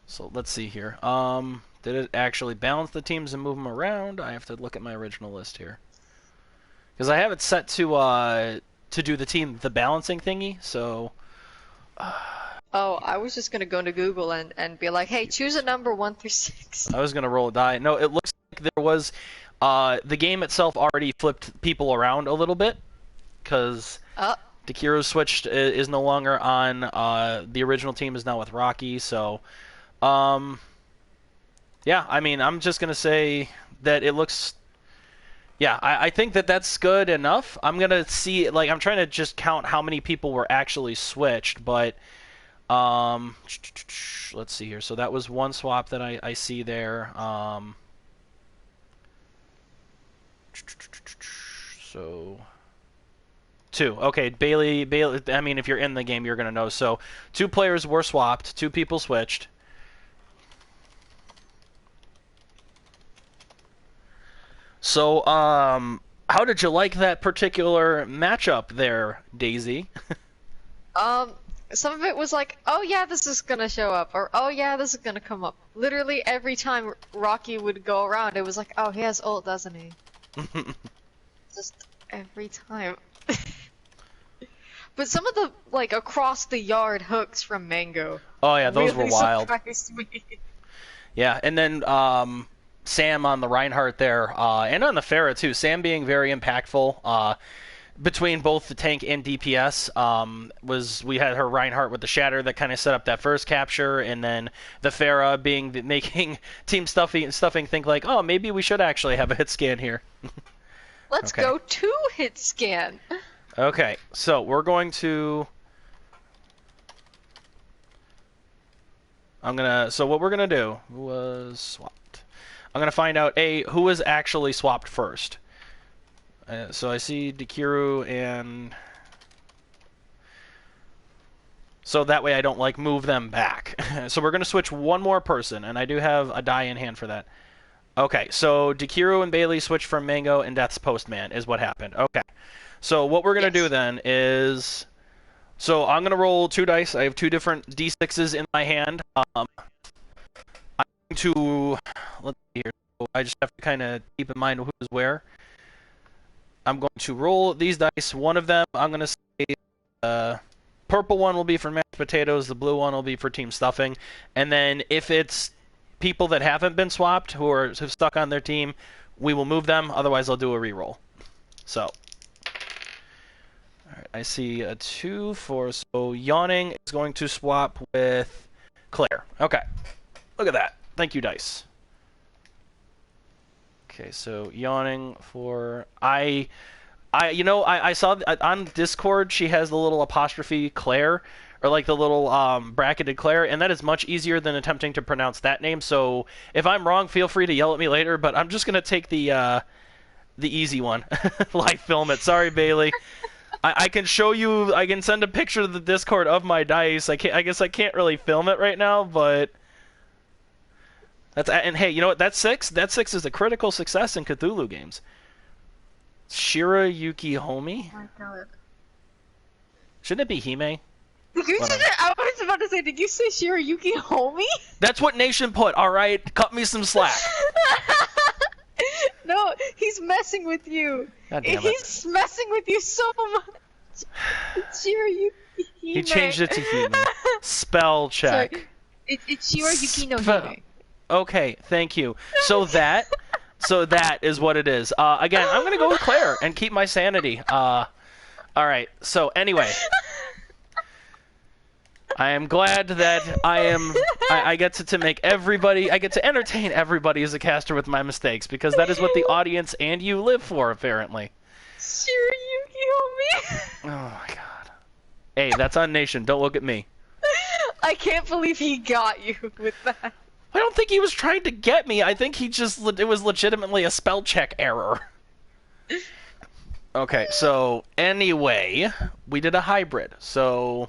So let's see here. Did it actually balance the teams and move them around? I have to look at my original list here. Because I have it set to do the balancing thingy, so... Oh, I was just gonna go into Google and be like, hey, choose a number 1 through 6. I was going to roll a die. No, it looks like there was... the game itself already flipped people around a little bit, because Dakiru switched, is no longer on, the original team is now with Rocky, so... yeah, I mean, I'm just going to say that it looks... Yeah, I think that that's good enough. I'm going to see, like, I'm trying to just count how many people were actually switched, but... let's see here. So that was one swap that I see there. So... 2. Okay, Bailey, I mean, if you're in the game, you're going to know. So 2 players were swapped, 2 people switched. So, how did you like that particular matchup there, Daisy? Some of it was like, oh yeah, this is gonna show up, or oh yeah, this is gonna come up. Literally every time Rocky would go around, it was like, oh, he has ult, doesn't he? Just every time. But some of the, like, across the yard hooks from Mango. Oh yeah, those really were wild. Surprised me. Yeah, and then Sam on the Reinhardt there, and on the Pharah too. Sam being very impactful between both the tank and DPS. We had her Reinhardt with the Shatter that kind of set up that first capture, and then the Pharah making Team Stuffing think like, oh, maybe we should actually have a hit scan here. Let's go to hit scan. Okay, so we're going to... So what we're gonna do was swapped. I'm gonna find out who was actually swapped first. So I see Dakiru and so that way I don't like move them back. So we're gonna switch one more person, and I do have a die in hand for that. Okay, so Dakiru and Bailey switched from Mango and Death's Postman is what happened. Okay, so what we're gonna do then is. So I'm going to roll 2 dice. I have 2 different D6s in my hand. I'm going to... Let's see here. So I just have to kind of keep in mind who is where. I'm going to roll these dice. One of them, I'm going to say... purple one will be for mashed potatoes. The blue one will be for Team Stuffing. And then if it's people that haven't been swapped, who've stuck on their team, we will move them. Otherwise, I'll do a reroll. So... Alright, I see a 2 for... So, Yawning is going to swap with Claire. Okay. Look at that. Thank you, Dice. Okay, so Yawning for... I saw on Discord she has the little apostrophe Claire, or like the little bracketed Claire, and that is much easier than attempting to pronounce that name. So, if I'm wrong, feel free to yell at me later, but I'm just going to take the easy one. Live film it. Sorry, Bailey. I can show you. I can send a picture to the Discord of my dice. I guess I can't really film it right now, but and hey, you know what? That's 6. That 6 is a critical success in Cthulhu games. Shira Yuki Homi. Oh my God. Shouldn't it be Hime? I was about to say, did you say Shirayuki Homie? That's what Nation put. All right, cut me some slack. No, he's messing with you. God damn it. He's messing with you so much. It's Shirayuki Hime. He changed it to Hime. Spell check. Sorry. It's Shirayuki no Hime. Okay, thank you. So that is what it is. Again, I'm gonna go with Claire and keep my sanity. All right. So anyway. I am glad that I get to make everybody, I get to entertain everybody as a caster with my mistakes, because that is what the audience and you live for, apparently. Shirayuki Homie. Oh my god. Hey, that's on Nation, don't look at me. I can't believe he got you with that. I don't think he was trying to get me, I think it was legitimately a spell check error. Okay, so anyway, we did a hybrid, so...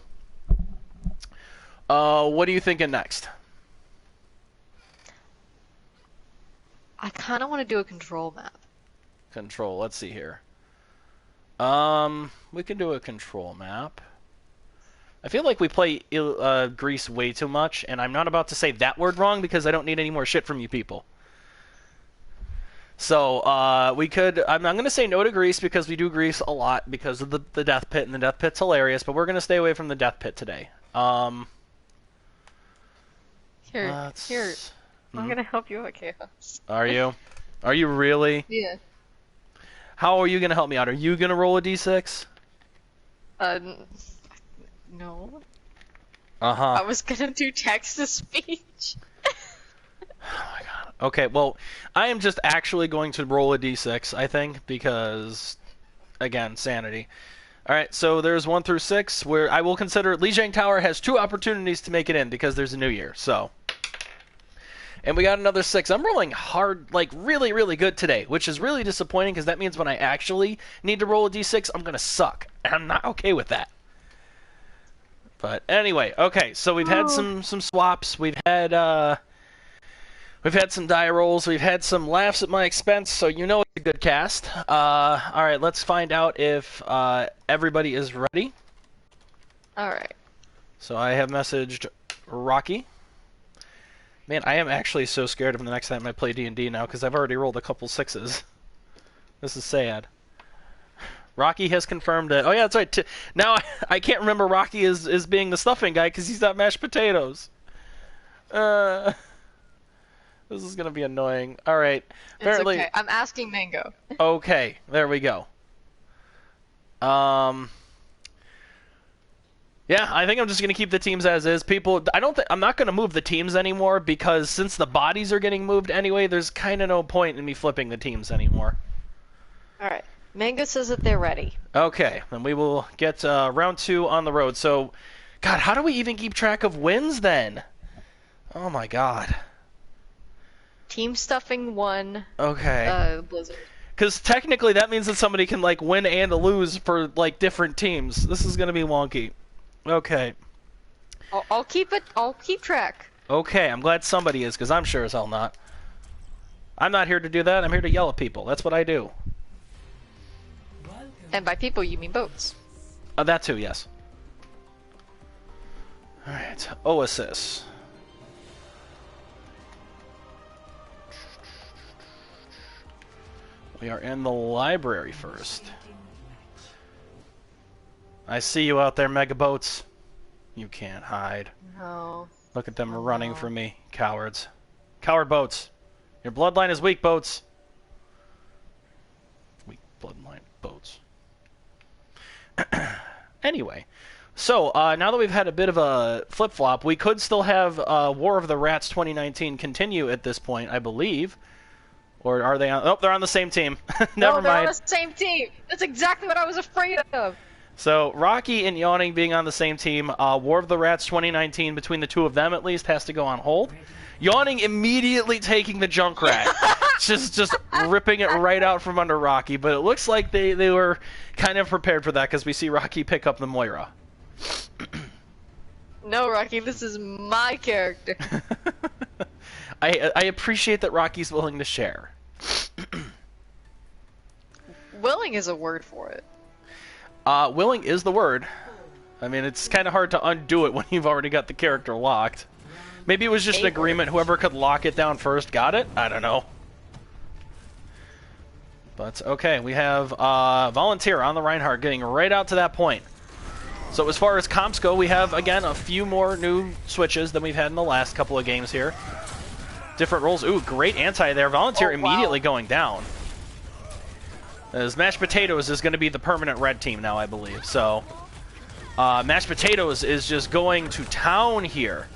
what are you thinking next? I kind of want to do a control map. Control, let's see here. We can do a control map. I feel like we play Greece way too much, and I'm not about to say that word wrong because I don't need any more shit from you people. So, we could... I'm going to say no to Greece because we do Greece a lot because of the Death Pit, and the Death Pit's hilarious, but we're going to stay away from the Death Pit today. Here, I'm gonna help you out, Chaos. Are you? Are you really? Yeah. How are you gonna help me out? Are you gonna roll a d6? No. Uh-huh. I was gonna do text-to-speech. Oh my god. Okay, well, I am just actually going to roll a d6, I think, because, again, sanity. Alright, so there's 1 through 6, where I will consider Lijiang Tower has 2 opportunities to make it in, because there's a new year, so... And we got another 6. I'm rolling hard, like, really, really good today, which is really disappointing, because that means when I actually need to roll a d6, I'm gonna suck. And I'm not okay with that. But anyway, okay, so we've had some swaps, we've had some die rolls, we've had some laughs at my expense, so you know it's a good cast. Alright, let's find out if everybody is ready. Alright. So I have messaged Rocky. Man, I am actually so scared of the next time I play D&D now, because I've already rolled a couple 6s. This is sad. Rocky has confirmed that... Oh yeah, that's right. Now I can't remember Rocky as being the stuffing guy, because he's not mashed potatoes. This is going to be annoying. Alright. Apparently... It's okay. I'm asking Mango. Okay, there we go. Yeah, I think I'm just going to keep the teams as is. People, I'm not going to move the teams anymore because since the bodies are getting moved anyway, there's kind of no point in me flipping the teams anymore. Alright. Mango says that they're ready. Okay, then we will get round 2 on the road. So, God, how do we even keep track of wins then? Oh my god. Team stuffing 1. Okay. Blizzard. Because technically that means that somebody can, like, win and lose for, like, different teams. This is going to be wonky. Okay. I'll keep track. Okay, I'm glad somebody is, because I'm sure as hell not. I'm not here to do that, I'm here to yell at people. That's what I do. And by people, you mean boats. That too, yes. Alright, Oasis. We are in the library first. I see you out there, mega boats. You can't hide. No. Look at them running from me, cowards. Coward boats. Your bloodline is weak, boats. Weak bloodline boats. Anyway, so now that we've had a bit of a flip-flop, we could still have War of the Rats 2019 continue at this point, I believe. Or are they on... Oh, they're on the same team. Never no, they're mind. on the same team. That's exactly what I was afraid of. So, Rocky and Yawning being on the same team, War of the Rats 2019, between the two of them at least, has to go on hold. Yawning immediately taking the Junkrat. just ripping it right out from under Rocky. But it looks like they were kind of prepared for that because we see Rocky pick up the Moira. No, Rocky, this is my character. I appreciate that Rocky's willing to share. Willing is a word for it. Willing is the word. I mean, it's kind of hard to undo it when you've already got the character locked. Maybe it was just an agreement. Whoever could lock it down first got it. I don't know. But, okay, we have Volunteer on the Reinhardt getting right out to that point. So as far as comps go, we have, again, a few more new switches than we've had in the last couple of games here. Different roles. Ooh, great anti there. Volunteer immediately going down. As Mashed Potatoes is going to be the permanent red team now, I believe. So, Mashed Potatoes is just going to town here.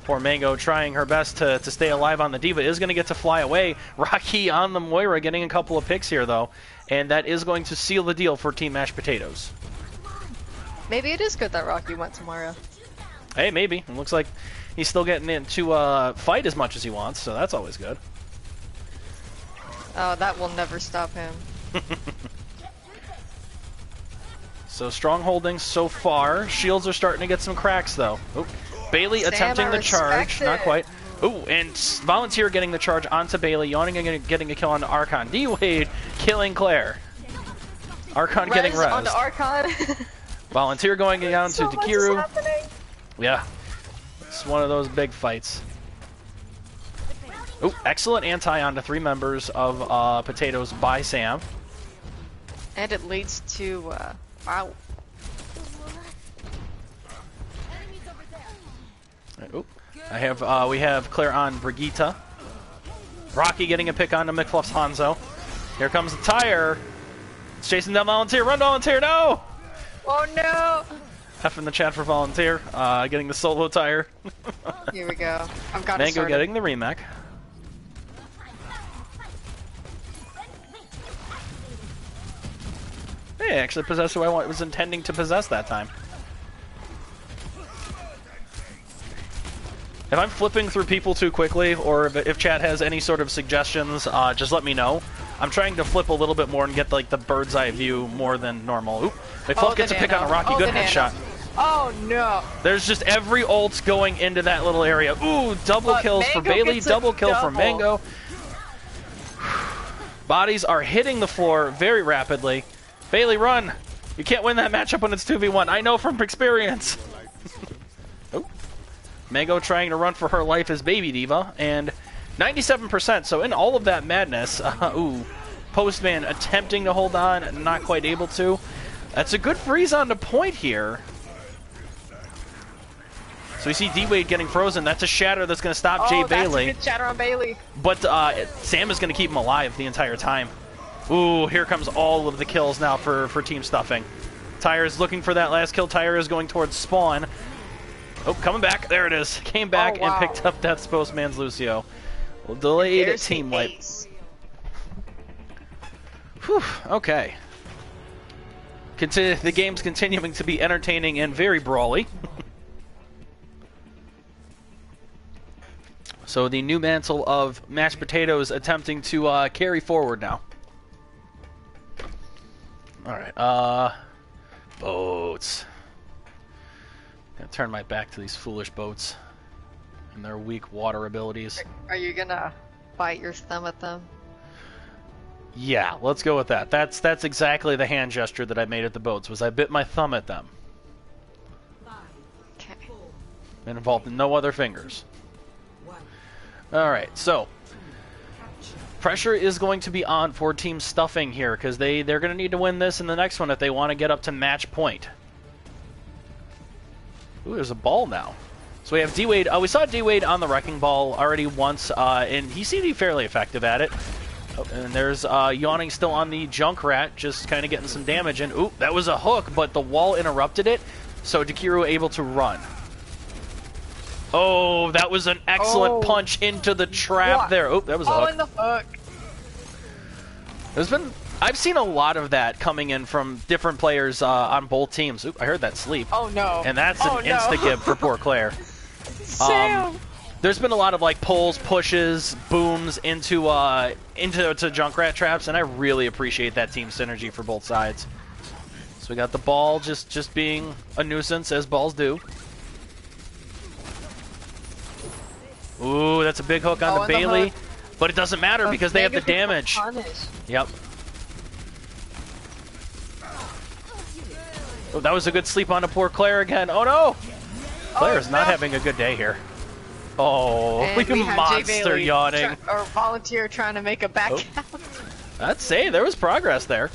Poor Mango trying her best to stay alive on the D.Va. Is going to get to fly away. Rocky on the Moira getting a couple of picks here, though. And that is going to seal the deal for Team Mashed Potatoes. Maybe it is good that Rocky went to Moira. Hey, maybe. It looks like he's still getting in to fight as much as he wants, so that's always good. Oh, that will never stop him. So strong holding so far. Shields are starting to get some cracks, though. Oop. Bailey attempting the charge. Not quite. Ooh, and Volunteer getting the charge onto Bailey. Yawning and getting a kill on Archon. D-Wade killing Claire. Archon getting res. Onto Archon. Volunteer going down so to Takiru. Much is happening. Yeah. It's one of those big fights. Ooh, excellent anti onto 3 members of Potatoes by Sam. And it leads to, wow. Ooh. We have Claire on Brigitte. Rocky getting a pick onto McFluff's Hanzo. Here comes the tire. It's chasing down Volunteer. Run, Volunteer, no! Oh no! F in the chat for Volunteer. Getting the solo tire. Here we go. I've got Mango getting the remake. Hey, I actually possessed who I was intending to possess that time. If I'm flipping through people too quickly, or if chat has any sort of suggestions, just let me know. I'm trying to flip a little bit more and get like the bird's eye view more than normal. Oop, McFluff gets a pick on a Rocky. Good headshot. Oh no! There's just every ult going into that little area. Ooh, double kills for Bailey, double kill for Mango. Bodies are hitting the floor very rapidly. Bailey, run! You can't win that matchup when it's 2v1. I know from experience. Mango trying to run for her life as Baby D.Va, and 97%, so in all of that madness, Postman attempting to hold on, not quite able to. That's a good freeze on the point here. So we see D-Wade getting frozen. That's a shatter that's going to stop Jay Bailey. That's a good shatter on Bailey. But Sam is going to keep him alive the entire time. Ooh, here comes all of the kills now for Team Stuffing. Tyre is looking for that last kill. Tyre is going towards Spawn. Oh, coming back. There it is. Came back and picked up Death's Postman's Lucio. Well, delayed team wipe. Whew, okay. The game's continuing to be entertaining and very brawly. So the new mantle of Mashed Potatoes attempting to carry forward now. Alright, boats. Gonna turn my back to these foolish boats and their weak water abilities. Are you gonna bite your thumb at them? Yeah, let's go with that. That's exactly the hand gesture that I made at the boats, was I bit my thumb at them. Okay. It involved no other fingers. Alright, so pressure is going to be on for Team Stuffing here, because they're going to need to win this and the next one if they want to get up to match point. Ooh, there's a ball now. So we have D-Wade. We saw D-Wade on the Wrecking Ball already once, and he seemed to be fairly effective at it. Oh, and there's Yawning still on the Junkrat, just kind of getting some damage. And ooh, that was a hook, but the wall interrupted it, so Takiru able to run. Oh, that was an excellent punch into the trap there. Oh, that was a hook. In the hook. I've seen a lot of that coming in from different players on both teams. Oop, I heard that sleep. Oh no. And that's an insta-gib for poor Claire. Sam! there's been a lot of like pulls, pushes, booms into Junkrat traps, and I really appreciate that team synergy for both sides. So we got the ball just being a nuisance, as balls do. Ooh, that's a big hook on the Bailey, but it doesn't matter because they have the damage. Yep. Oh, that was a good sleep on to poor Claire again. Oh no! Claire's not having a good day here. Oh, look at monster yawning. Or volunteer trying to make a back out. I'd say there was progress there.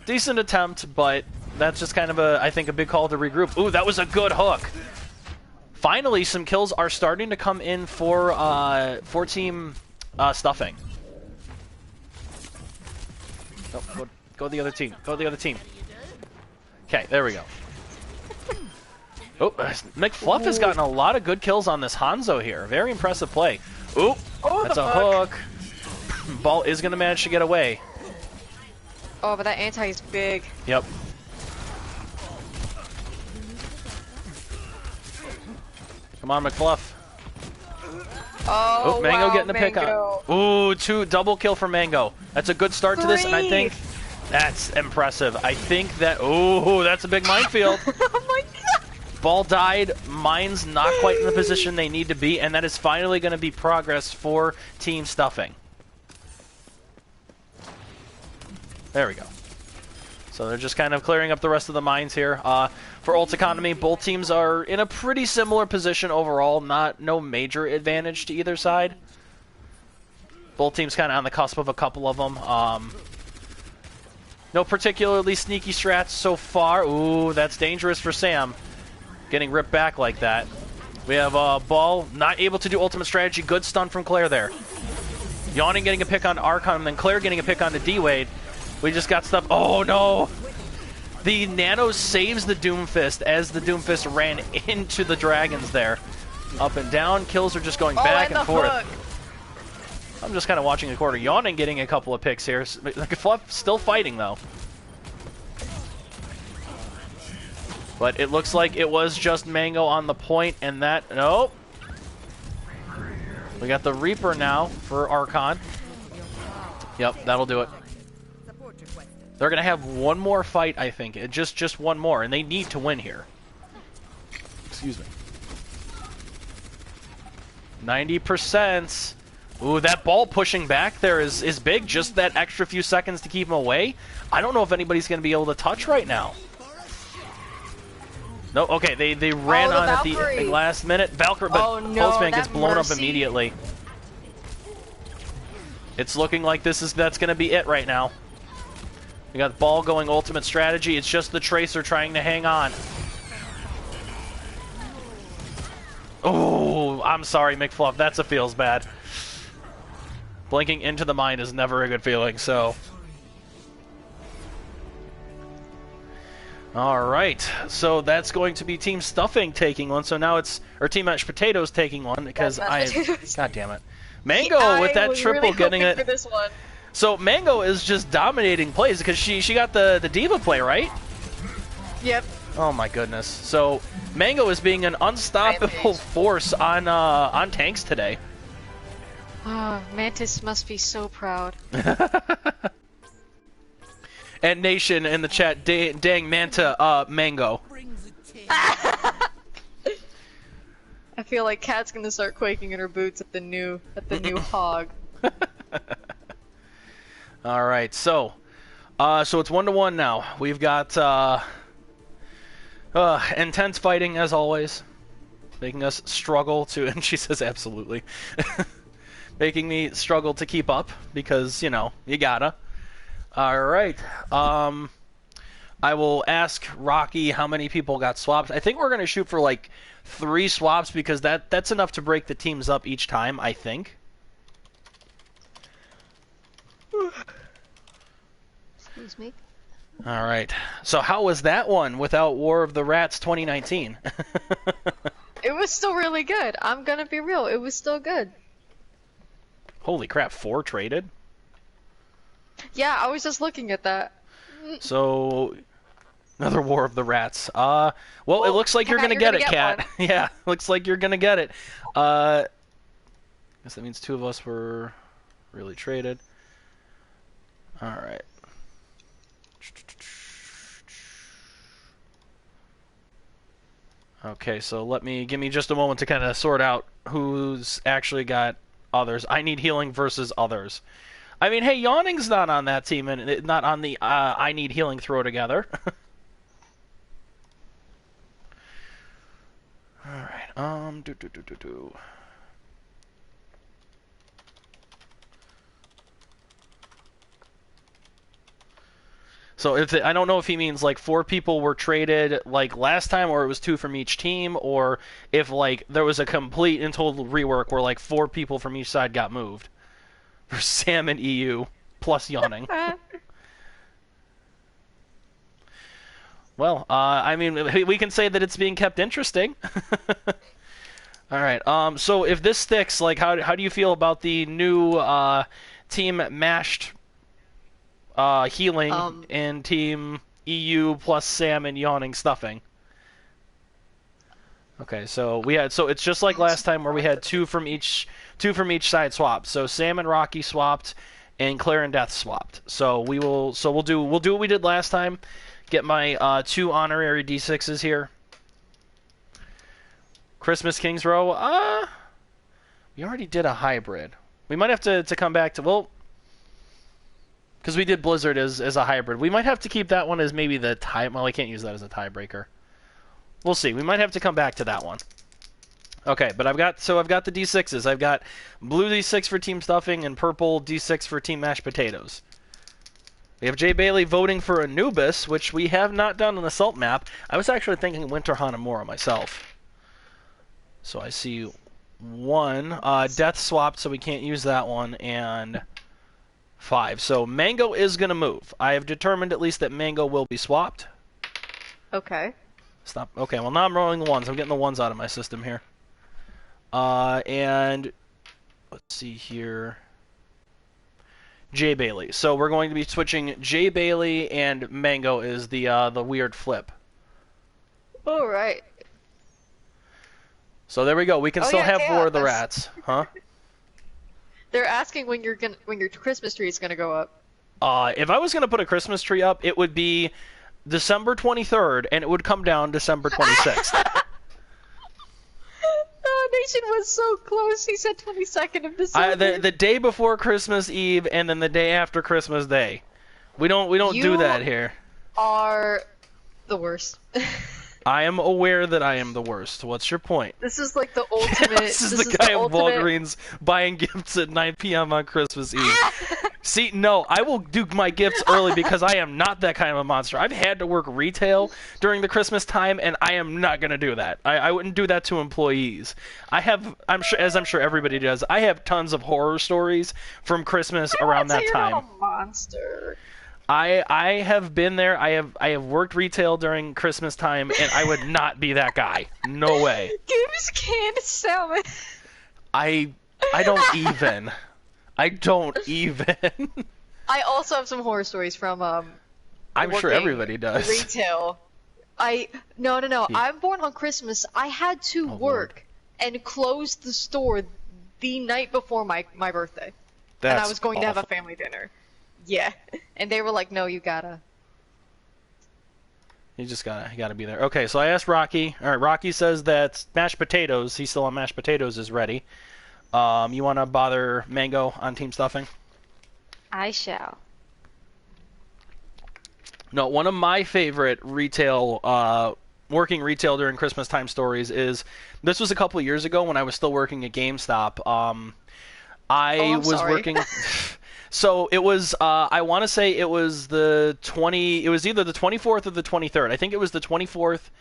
Decent attempt, but that's just kind of I think a big call to regroup. Ooh, that was a good hook. Finally, some kills are starting to come in for team stuffing. Oh, go the other team. Go the other team. Okay, there we go. Oh, McFluff has gotten a lot of good kills on this Hanzo here. Very impressive play. Ooh, that's a hook. Ball is going to manage to get away. Oh, but that anti is big. Yep. Come on, McFluff. Oh, Mango wow, getting a pick up. Ooh, double kill for Mango. That's a good start to this, and I think that's impressive. I think that... Ooh, that's a big minefield. Oh my god! Ball died. Mine's not quite in the position they need to be, and that is finally going to be progress for team stuffing. There we go. So they're just kind of clearing up the rest of the mines here. For ult economy, both teams are in a pretty similar position overall. No major advantage to either side. Both teams kind of on the cusp of a couple of them. No particularly sneaky strats so far. Ooh, that's dangerous for Sam. Getting ripped back like that. We have Ball not able to do ultimate strategy. Good stun from Claire there. Yawning getting a pick on Archon, and then Claire getting a pick on the D-Wade. We just got stuff. Oh no! The Nano saves the Doomfist as the Doomfist ran into the dragons there. Up and down. Kills are just going back and forth. Hook. I'm just kind of watching the quarter. Yawning getting a couple of picks here. Fluff still fighting though. But it looks like it was just Mango on the point, and that... Nope. We got the Reaper now for Archon. Yep, that'll do it. They're going to have one more fight, I think. Just one more, and they need to win here. Excuse me. 90%. Ooh, that ball pushing back there is big. Just that extra few seconds to keep him away. I don't know if anybody's going to be able to touch right now. No, okay, they ran on at the last minute. Valkyrie, but Postman gets blown up immediately. It's looking like that's going to be it right now. We got the ball going ultimate strategy. It's just the Tracer trying to hang on. Oh, I'm sorry, McFluff. That's a feels bad. Blinking into the mine is never a good feeling, so... Alright, so that's going to be Team Stuffing taking one, so now it's... Or Team Mashed Potatoes taking one, because God damn it. Mango with that triple really getting it... For this one. So Mango is just dominating plays, because she got the D.Va play, right? Yep. Oh my goodness. So Mango is being an unstoppable force on tanks today. Oh, Mantis must be so proud. And Nation in the chat, dang Manta, Mango. I feel like Kat's gonna start quaking in her boots at the new hog. All right, so it's 1-1 now. We've got intense fighting as always, making us struggle to. And she says absolutely, making me struggle to keep up because you gotta. All right. I will ask Rocky how many people got swaps. I think we're going to shoot for like 3 swaps because that's enough to break the teams up each time, I think. Excuse me. All right. So how was that one without War of the Rats 2019? It was still really good. I'm going to be real. It was still good. Holy crap, 4 traded? Yeah, I was just looking at that. So Another War of the Rats. Well, it Well, looks like you're Kat, gonna you're get gonna it, get Cat. one. Yeah, looks like you're gonna get it. Guess that means two of us were really traded. All right. Okay, so give me just a moment to kind of sort out who's actually got others. I need healing versus others. I mean, hey, Yawning's not on that team and not on the I need healing throw together. All right. Do. So I don't know if he means like 4 people were traded like last time, or it was 2 from each team, or if like there was a complete and total rework where like 4 people from each side got moved for Sam and EU plus Yawning. Well, I mean, we can say that it's being kept interesting. All right. So if this sticks, like, how do you feel about the new team mashed healing and team EU plus Sam and Yawning stuffing? Okay, so it's just like last time where we had 2 from each side swapped. So Sam and Rocky swapped, and Claire and Death swapped. So we'll do what we did last time. Get my 2 honorary D6s here. Christmas Kings Row. We already did a hybrid. We might have to come back to because we did Blizzard as a hybrid. We might have to keep that one as maybe the tie. Well, I can't use that as a tiebreaker. We'll see. We might have to come back to that one. Okay, but I've got the D6s. I've got blue D6 for team stuffing and purple D6 for team mashed potatoes. We have Jay Bailey voting for Anubis, which we have not done on Assault map. I was actually thinking Winter Hanamura myself. So I see 1. Death swapped, so we can't use that one, and 5. So Mango is going to move. I have determined at least that Mango will be swapped. Okay. Stop. Okay, well now I'm rolling the 1s. I'm getting the 1s out of my system here. And let's see here. Jay Bailey. So we're going to be switching Jay Bailey and Mango is the weird flip. All right. So there we go. We can still have War of the Rats, huh? They're asking when your Christmas tree is gonna go up. If I was gonna put a Christmas tree up, it would be December 23rd, and it would come down December 26th. Nation was so close. He said 22nd of December. The day before Christmas Eve, and then the day after Christmas Day. We don't do that here. Are the worst. I am aware that I am the worst. What's your point? This is like the ultimate. This is the guy at Walgreens buying gifts at 9 p.m. on Christmas Eve. See, no, I will do my gifts early because I am not that kind of a monster. I've had to work retail during the Christmas time, and I am not going to do that. I wouldn't do that to employees. I'm sure everybody does, I have tons of horror stories from Christmas around that time. You're not a monster. I have been there. I have worked retail during Christmas time, and I would not be that guy. No way. Gibbs canned salmon. I don't even. I don't even. I also have some horror stories from I'm sure everybody does. Retail. No. I'm born on Christmas. I had to work and close the store the night before my birthday. And I was going to have a family dinner. Yeah. And they were like, no, you gotta. You gotta be there. Okay, so I asked Rocky. Alright, Rocky says that mashed potatoes, he's still on mashed potatoes, is ready. You wanna bother Mango on team stuffing? I shall. No, one of my favorite retail, working retail during Christmas time stories is, this was a couple of years ago when I was still working at GameStop. I was working... So it was, I want to say it was it was either the 24th or the 23rd. I think it was the 24th.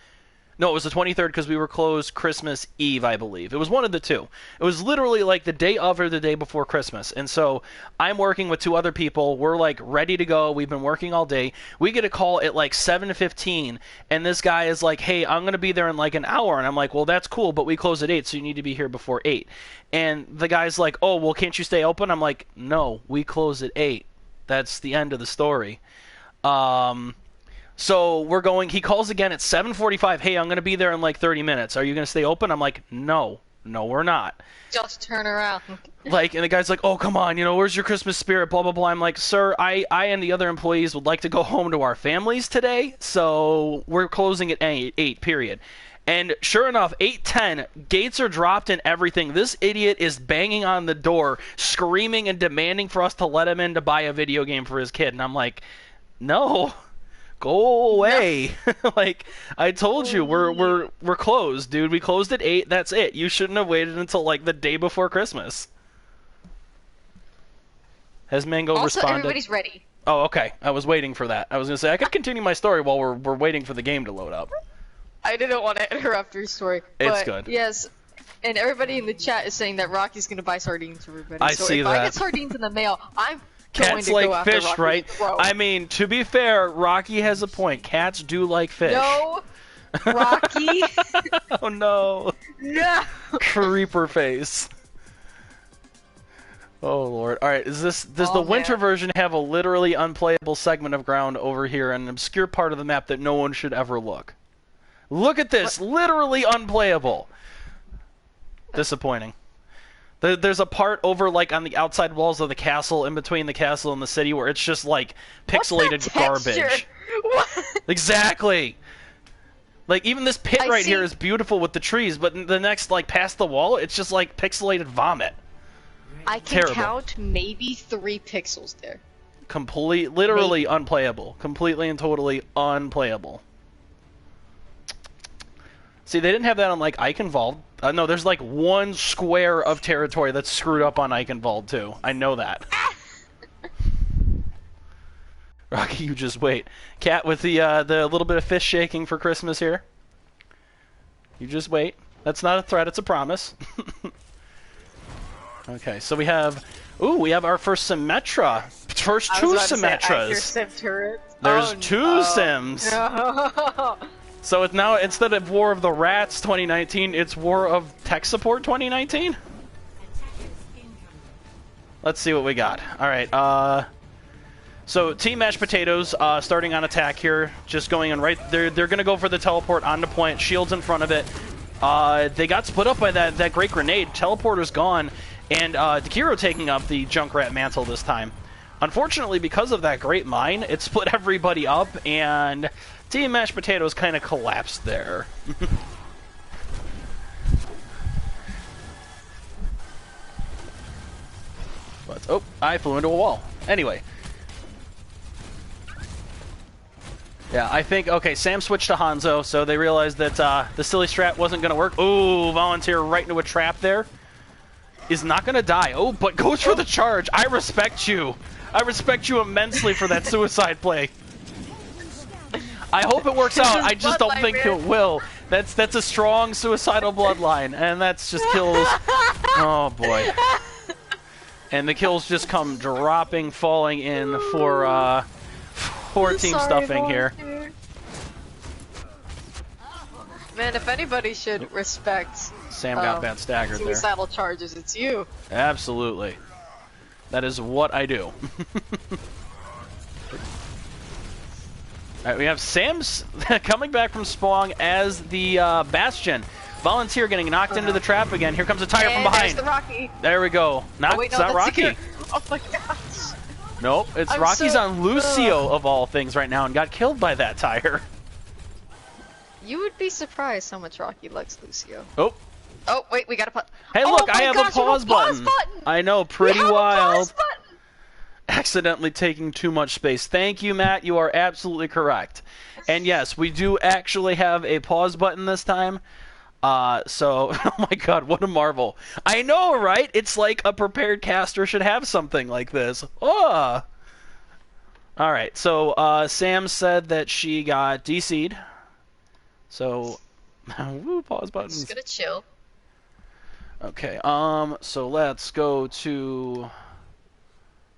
No, it was the 23rd because we were closed Christmas Eve, I believe. It was one of the two. It was literally like the day of or the day before Christmas. And so I'm working with 2 other people. We're like ready to go. We've been working all day. We get a call at like 7:15, and this guy is like, hey, I'm going to be there in like an hour. And I'm like, well, that's cool, but we close at 8, so you need to be here before 8. And the guy's like, oh, well, can't you stay open? I'm like, no, we close at 8. That's the end of the story. So we're going. He calls again at 7:45. Hey, I'm gonna be there in like 30 minutes. Are you gonna stay open? I'm like, no, we're not. Just turn around. Like, and the guy's like, oh, come on, where's your Christmas spirit? Blah blah blah. I'm like, sir, I and the other employees would like to go home to our families today, so we're closing at 8. Period. And sure enough, 8:10, gates are dropped and everything. This idiot is banging on the door, screaming and demanding for us to let him in to buy a video game for his kid. And I'm like, no. Go away. No. Like, I told you, we're closed, dude. We closed at 8. That's it. You shouldn't have waited until like the day before Christmas. Has Mango also, responded? Everybody's ready. Oh, okay. I was waiting for that. I was gonna say I could continue my story while we're waiting for the game to load up. I didn't want to interrupt your story. It's but good. Yes, and everybody in the chat is saying that Rocky's gonna buy sardines for everybody. I so see if that. I get sardines in the mail, I'm going Cats to go like after fish, Rocky right? Throw. I mean, to be fair, Rocky has a point. Cats do like fish. No, Rocky. Oh no. No. Creeper face. Oh lord. Alright, does the winter version have a literally unplayable segment of ground over here, an obscure part of the map that no one should ever look? Look at this! What? Literally unplayable! Disappointing. There's a part over, like, on the outside walls of the castle, in between the castle and the city, where it's just, like, pixelated garbage. What? Exactly! Like, even this pit here is beautiful with the trees, but the next, like, past the wall, it's just, like, pixelated vomit. I can count maybe 3 pixels there. Literally unplayable. Completely and totally unplayable. See, they didn't have that on, like, Eichenwald. No, there's, like, 1 square of territory that's screwed up on Eichenwald, too. I know that. Rocky, you just wait. Cat with the little bit of fish shaking for Christmas here. You just wait. That's not a threat, it's a promise. Okay, so we have our first Symmetra. First 2 Symmetras. There's 2 Sims. No. So it's now, instead of War of the Rats 2019, it's War of Tech Support 2019? Let's see what we got. Alright, so Team Mashed Potatoes starting on attack here, just going in right. They're going to go for the teleport onto point, shields in front of it. They got split up by that great grenade. Teleporter's gone, and Dekiro taking up the Junkrat mantle this time. Unfortunately, because of that great mine, it split everybody up, and Team Mashed Potatoes kind of collapsed there. But, oh, I flew into a wall. Anyway. Yeah, I think, okay, Sam switched to Hanzo, so they realized that the silly strat wasn't going to work. Ooh, Volunteer right into a trap there. Is not going to die. Oh, but goes for the charge. I respect you. I respect you immensely for that suicide play. I hope it works out. I just don't think it will. That's a strong suicidal bloodline, and that's just kills. Oh boy. And the kills just come dropping, falling in for team stuffing here. Man, if anybody should respect Sam got bad staggered there. Suicidal charges, it's you. Absolutely. That is what I do. Alright, we have Sam's coming back from Spawn as the Bastion. Volunteer getting knocked into the trap again. Here comes a tire from behind. There's the Rocky. There we go. It's not Rocky. Oh my gosh. Nope, it's Rocky's on Lucio of all things right now and got killed by that tire. You would be surprised how much Rocky likes Lucio. Oh. Oh, wait, we gotta put. Hey, look, I have a pause button. I know, pretty wild. Accidentally taking too much space. Thank you, Matt. You are absolutely correct. And yes, we do actually have a pause button this time. So, oh my god, what a marvel. I know, right? It's like a prepared caster should have something like this. Oh! Alright, so Sam said that she got DC'd. So, woo, pause buttons. Just gonna chill. Okay, so let's go to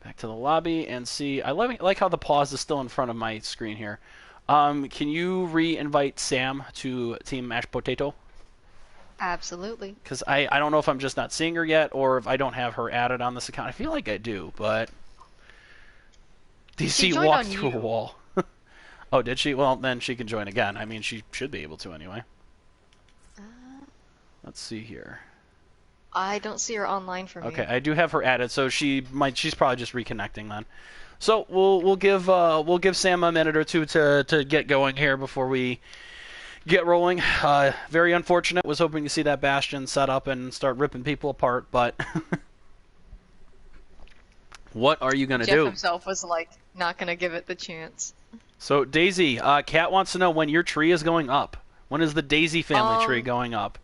back to the lobby and see. I like how the pause is still in front of my screen here. Can you re-invite Sam to Team Mashed Potato? Absolutely. Because I don't know if I'm just not seeing her yet or if I don't have her added on this account. I feel like I do, but DC walked through a wall. Oh, did she? Well, then she can join again. I mean, she should be able to anyway. Uh, Let's see here. I don't see her online for me. Okay, I do have her added, so she's probably just reconnecting then. So we'll give Sam a minute or two to get going here before we get rolling. Very unfortunate. Was hoping to see that Bastion set up and start ripping people apart, but what are you gonna Jeff do? himself was like not gonna give it the chance. So Daisy, Kat wants to know when your tree is going up. When is the Daisy family tree going up?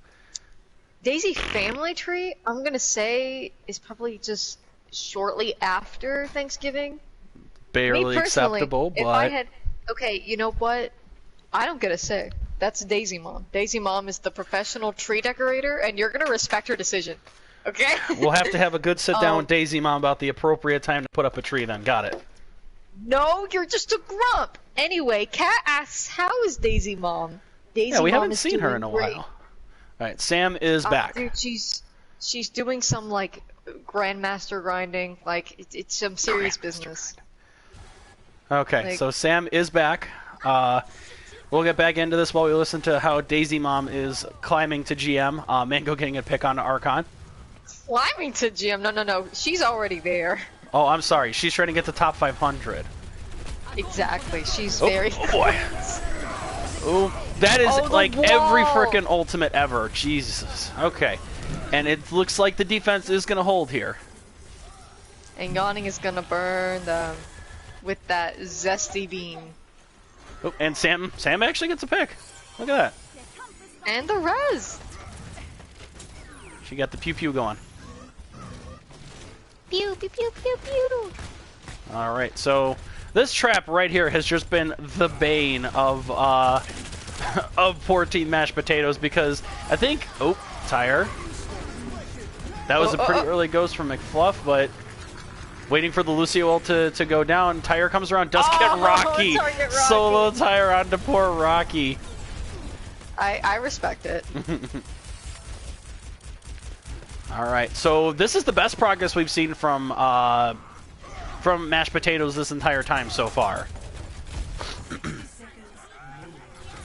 Daisy family tree, I'm gonna say, is probably just shortly after Thanksgiving. Barely acceptable, but if I had, okay, you know what? I don't get a say. That's Daisy Mom. Daisy Mom is the professional tree decorator, and you're gonna respect her decision. Okay? We'll have to have a good sit down with Daisy Mom about the appropriate time to put up a tree. Then got it. No, you're just a grump. Anyway, Kat asks, "How is Daisy Mom?" Daisy we Mom haven't is seen her in a great. while. All right, Sam is back. Dude, she's doing some like grandmaster grinding. Like it's some serious business. Okay, Like- so Sam is back. We'll get back into this while we listen to how Daisy Mom is climbing to GM. Mango getting a pick on Archon. Climbing to Jim. No. She's already there. Oh, I'm sorry. She's trying to get the top 500. Exactly. She's very. Oh boy. Oh, that is Oh, the like every wall. frickin' ultimate ever. Jesus. Okay. And it looks like the defense is going to hold here. And Yawning is gonna burn them with that zesty beam. Oh, and Sam actually gets a pick. Look at that. And the res. She got the pew pew going. Pew pew pew pew pew. All right. So this trap right here has just been the bane of of poor Team Mashed Potatoes because I think Tyre. That was a pretty early ghost from McFluff, but waiting for the Lucio ult to go down. Tyre comes around, does get Rocky. Target Rocky. Solo Tyre onto poor Rocky. I respect it. All right, so this is the best progress we've seen from Mashed Potatoes this entire time so far.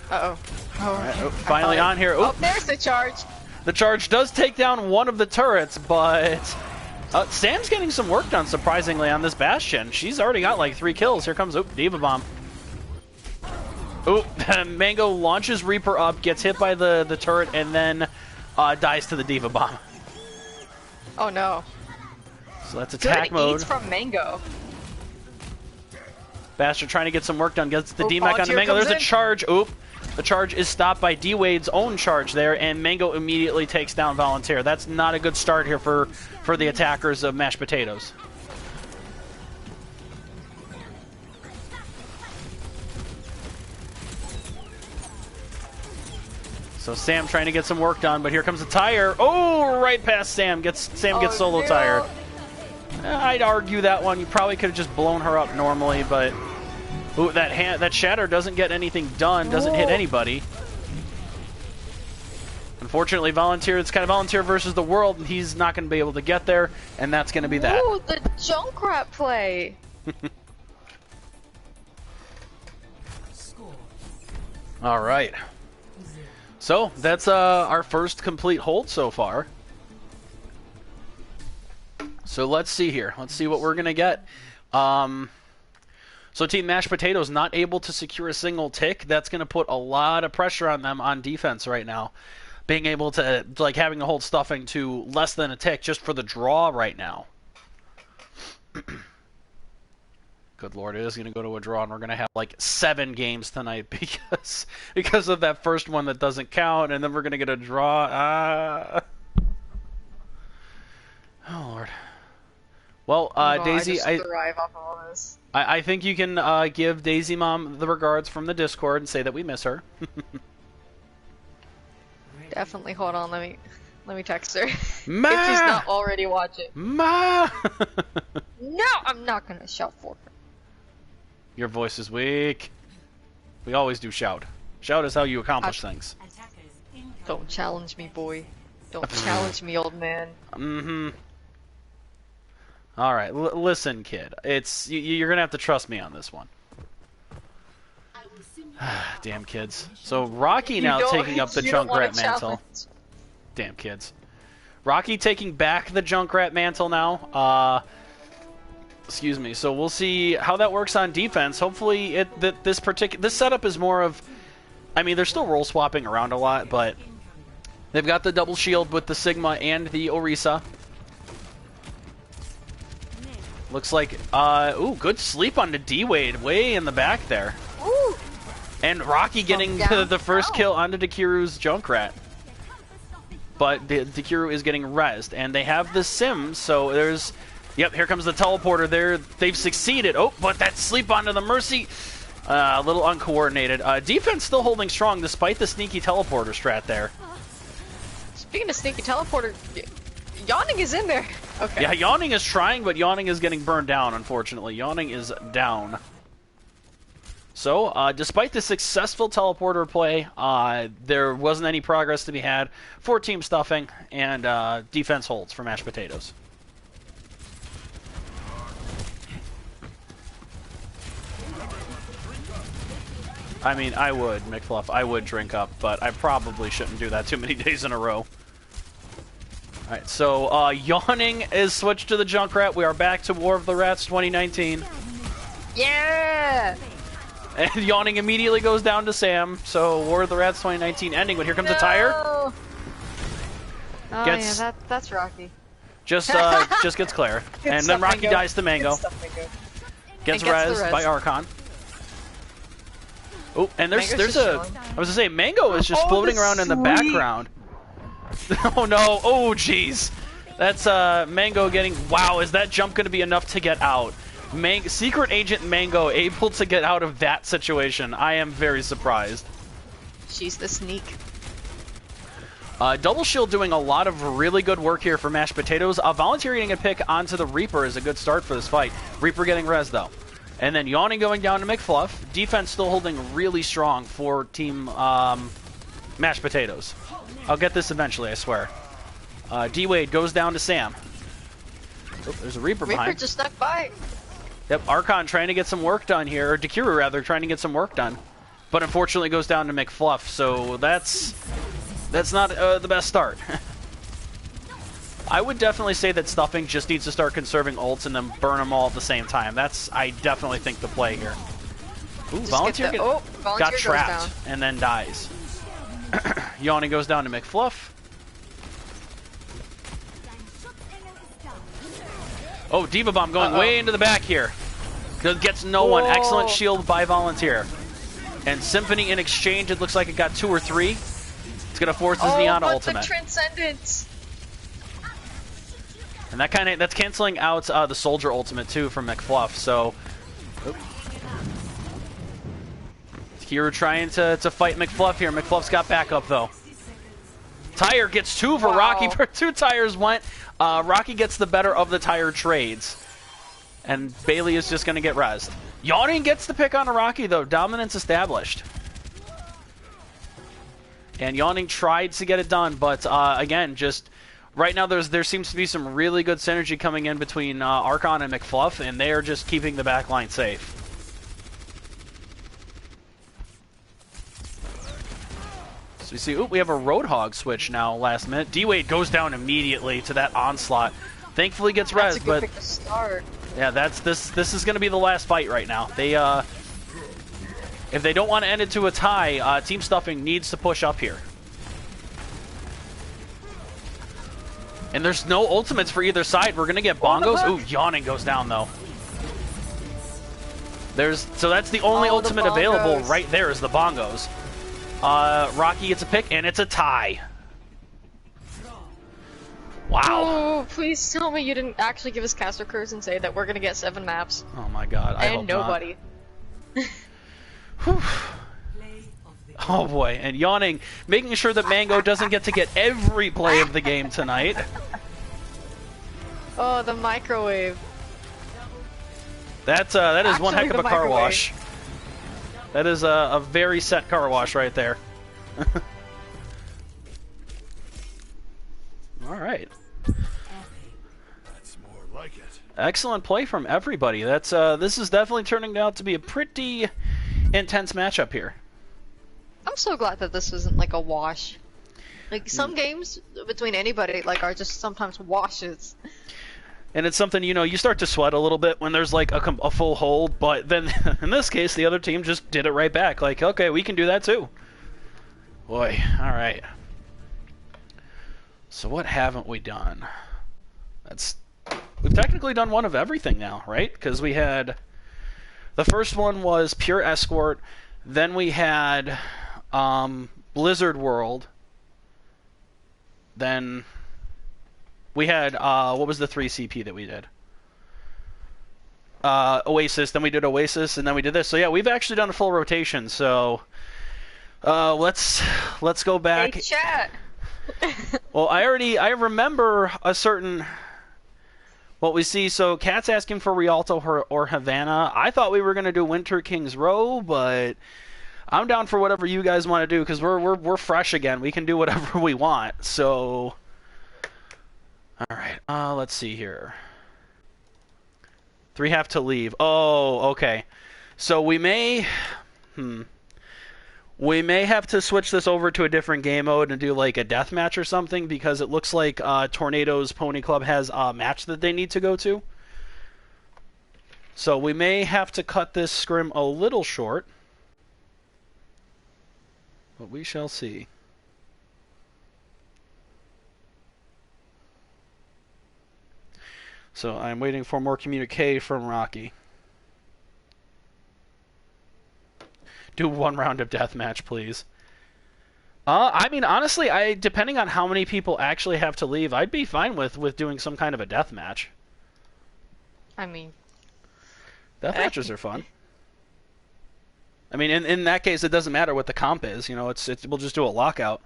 Uh-oh. All right, finally on here. Oh, there's the charge. The charge does take down one of the turrets, but Sam's getting some work done, surprisingly, on this Bastion. She's already got like 3 kills. Here comes Diva Bomb. Mango launches Reaper up, gets hit by the turret, and then dies to the Diva Bomb. Oh no. So that's attack mode. Eats from Mango. Bastion trying to get some work done, gets the DMAC on the Volunteer Mango. There's comes a in. charge. The charge is stopped by D-Wade's own charge there, and Mango immediately takes down Volunteer. That's not a good start here for the attackers of Mashed Potatoes. So Sam trying to get some work done, but here comes the Tyre. Oh, right past Sam. Sam gets solo no. Tyre. I'd argue that one. You probably could have just blown her up normally, but that shatter doesn't get anything done. Doesn't hit anybody. Unfortunately, it's kind of Volunteer versus the world, and he's not going to be able to get there, and that's going to be that. Ooh, the Junkrat play. All right. So that's our first complete hold so far. So let's see here. Let's see what we're going to get. So Team Mashed Potatoes not able to secure a single tick. That's going to put a lot of pressure on them on defense right now. Being able to, like, having to hold stuffing to less than a tick just for the draw right now. Good Lord, it is going to go to a draw, and we're going to have, like, 7 games tonight because of that first one that doesn't count, and then we're going to get a draw. Oh, Lord. Well, Daisy, I just thrive off of all this. I think you can give Daisy Mom the regards from the Discord and say that we miss her. Definitely. Hold on. Let me text her. Ma! If she's not already watching. Ma! No, I'm not gonna shout for her. Your voice is weak. We always do shout. Shout is how you accomplish things. Don't challenge me, boy. Don't challenge me, old man. Mm-hmm. All right, listen, kid. You're gonna have to trust me on this one. Damn kids. So Rocky You now don't- taking up the you don't want a Junkrat mantle. challenge. Damn kids. Rocky taking back the Junkrat mantle now. Excuse me. So we'll see how that works on defense. Hopefully, this setup is more of. I mean, they're still roll swapping around a lot, but they've got the double shield with the Sigma and the Orisa. Looks like, ooh, good sleep on the D-Wade, way in the back there. Ooh. And Rocky getting the first kill onto Dakiru's Junkrat. But Dakiru is getting rezzed, and they have the Sim, so there's... Yep, here comes the teleporter there. They've succeeded. Oh, but that sleep onto the Mercy, a little uncoordinated. Defense still holding strong despite the sneaky teleporter strat there. Speaking of sneaky teleporter, Yawning is in there. Okay. Yeah, Yawning is trying, but Yawning is getting burned down, unfortunately. Yawning is down. So, despite the successful teleporter play, there wasn't any progress to be had for team stuffing, and defense holds for mashed potatoes. I mean, I would, McFluff, I would drink up, but I probably shouldn't do that too many days in a row. Alright, so Yawning is switched to the Junkrat. We are back to War of the Rats 2019. Yeah! And Yawning immediately goes down to Sam, so War of the Rats 2019 ending, but here comes a tire. Oh yeah, that's Rocky. Just gets Claire. And then Rocky Mango. dies to Mango. Gets res by Archon. Oh, and there's a... I was gonna say, Mango is just floating around in the background. Oh no, oh jeez. That's Mango getting... Wow, is that jump gonna be enough to get out? Secret Agent Mango able to get out of that situation. I am very surprised. She's the sneak. Double Shield doing a lot of really good work here for mashed potatoes. Volunteer getting a pick onto the Reaper is a good start for this fight. Reaper getting res though. And then Yawning going down to McFluff. Defense still holding really strong for team mashed potatoes. I'll get this eventually, I swear. D-Wade goes down to Sam. Oh, there's a Reaper behind. Reaper just snuck by. Yep, Archon trying to get some work done here, or Dakiru rather, trying to get some work done. But unfortunately goes down to McFluff, so that's not the best start. I would definitely say that Stuffing just needs to start conserving ults and then burn them all at the same time. That's, I definitely think, the play here. Ooh, Volunteer got trapped and then dies. Yawning goes down to McFluff. Oh, Diva Bomb going way into the back here. Gets no one. Excellent shield by Volunteer. And Symphony in exchange, it looks like it got 2 or 3. It's going to force his Neon ultimate. The Transcendence. And that's canceling out the Soldier ultimate too from McFluff. So, Hero trying to fight McFluff here. McFluff's got backup though. Tire gets 2 for Rocky. For 2 tires went. Rocky gets the better of the tire trades, and Bailey is just going to get rezzed. Yawning gets the pick on a Rocky though. Dominance established. And Yawning tried to get it done, but again, just right now there seems to be some really good synergy coming in between Archon and McFluff, and they are just keeping the backline safe. So we see, we have a Roadhog switch now last minute. D-Wade goes down immediately to that onslaught. Thankfully gets res, but pick to start. Yeah, this is going to be the last fight right now. They if they don't want to end it to a tie, Team Stuffing needs to push up here. And there's no ultimates for either side. We're going to get bongos. Ooh, Yawning goes down though. So that's the only ultimate available right there is the bongos. Rocky gets a pick, and it's a tie. Wow. Oh, please tell me you didn't actually give us caster curse and say that we're gonna get 7 maps. Oh my god, I hope nobody. Not. Oh boy, and Yawning, making sure that Mango doesn't get to get every play of the game tonight. Oh, the microwave. That is one heck of a car wash. That is a very set car wash right there. All right. That's more like it. Excellent play from everybody. This is definitely turning out to be a pretty intense matchup here. so glad that this isn't like a wash. Like some games between anybody like are just sometimes washes. And it's something, you know, you start to sweat a little bit when there's like a full hold, but then in this case, the other team just did it right back. Like, okay, we can do that too. Boy, all right. So what haven't we done? We've technically done one of everything now, right? Because we had the first one was pure escort, then we had Blizzard World, then we had what was the 3 CP that we did? Oasis, then we did Oasis, and then we did this. So yeah, we've actually done a full rotation. So let's go back. Hey, chat. Well, I remember a certain what we see. So Cat's asking for Rialto or Havana. I thought we were gonna do Winter King's Row, but I'm down for whatever you guys want to do because we're fresh again. We can do whatever we want. So all right, let's see here. 3 have to leave. Oh, okay. So we may have to switch this over to a different game mode and do like a death match or something because it looks like Tornado's Pony Club has a match that they need to go to. So we may have to cut this scrim a little short. But we shall see. So I'm waiting for more communique from Rocky. Do 1 round of deathmatch, please. I mean, honestly, depending on how many people actually have to leave, I'd be fine with doing some kind of a deathmatch. I mean, deathmatches are fun. I mean, in that case, it doesn't matter what the comp is. You know, we'll just do a lockout.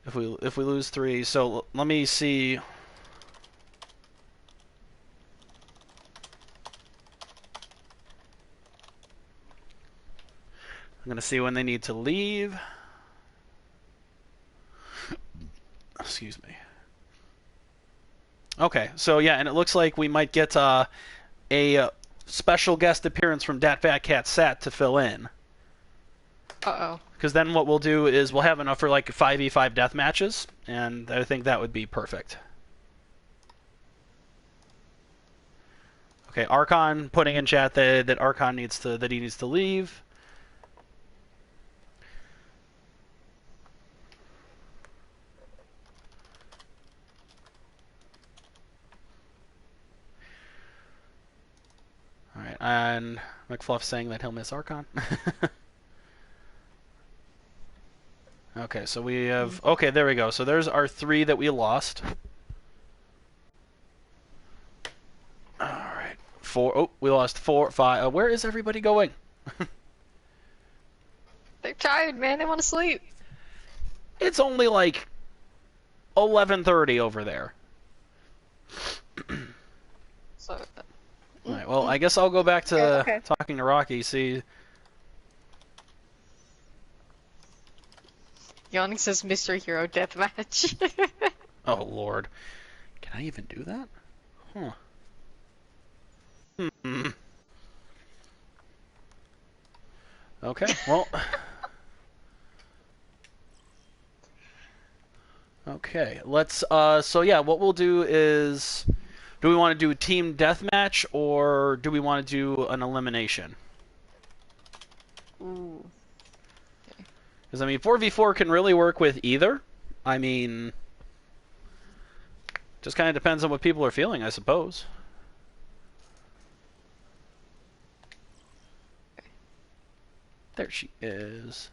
If we lose 3, so let me see. I'm gonna see when they need to leave. Excuse me. Okay, so yeah, and it looks like we might get a special guest appearance from Dat Fat Cat Sat to fill in. uh-oh. Because then what we'll do is we'll have enough for like 5v5 death matches, and I think that would be perfect. Okay, Archon putting in chat that Archon needs to leave. All right, and McFluff saying that he'll miss Archon. Okay, so we have... Okay, there we go. So there's our 3 that we lost. Alright. 4... Oh, we lost 4, 5... where is everybody going? They're tired, man. They want to sleep. It's only like 11:30 over there. So... Alright, well, I guess I'll go back to okay. talking to Rocky, see... Yawning says Mr. Hero Deathmatch. Oh, Lord. Can I even do that? Huh. Okay, well... Okay, let's... So, yeah, what we'll do is... Do we want to do team deathmatch, or do we want to do an elimination? Ooh. Because, I mean, 4v4 can really work with either. I mean... Just kind of depends on what people are feeling, I suppose. There she is.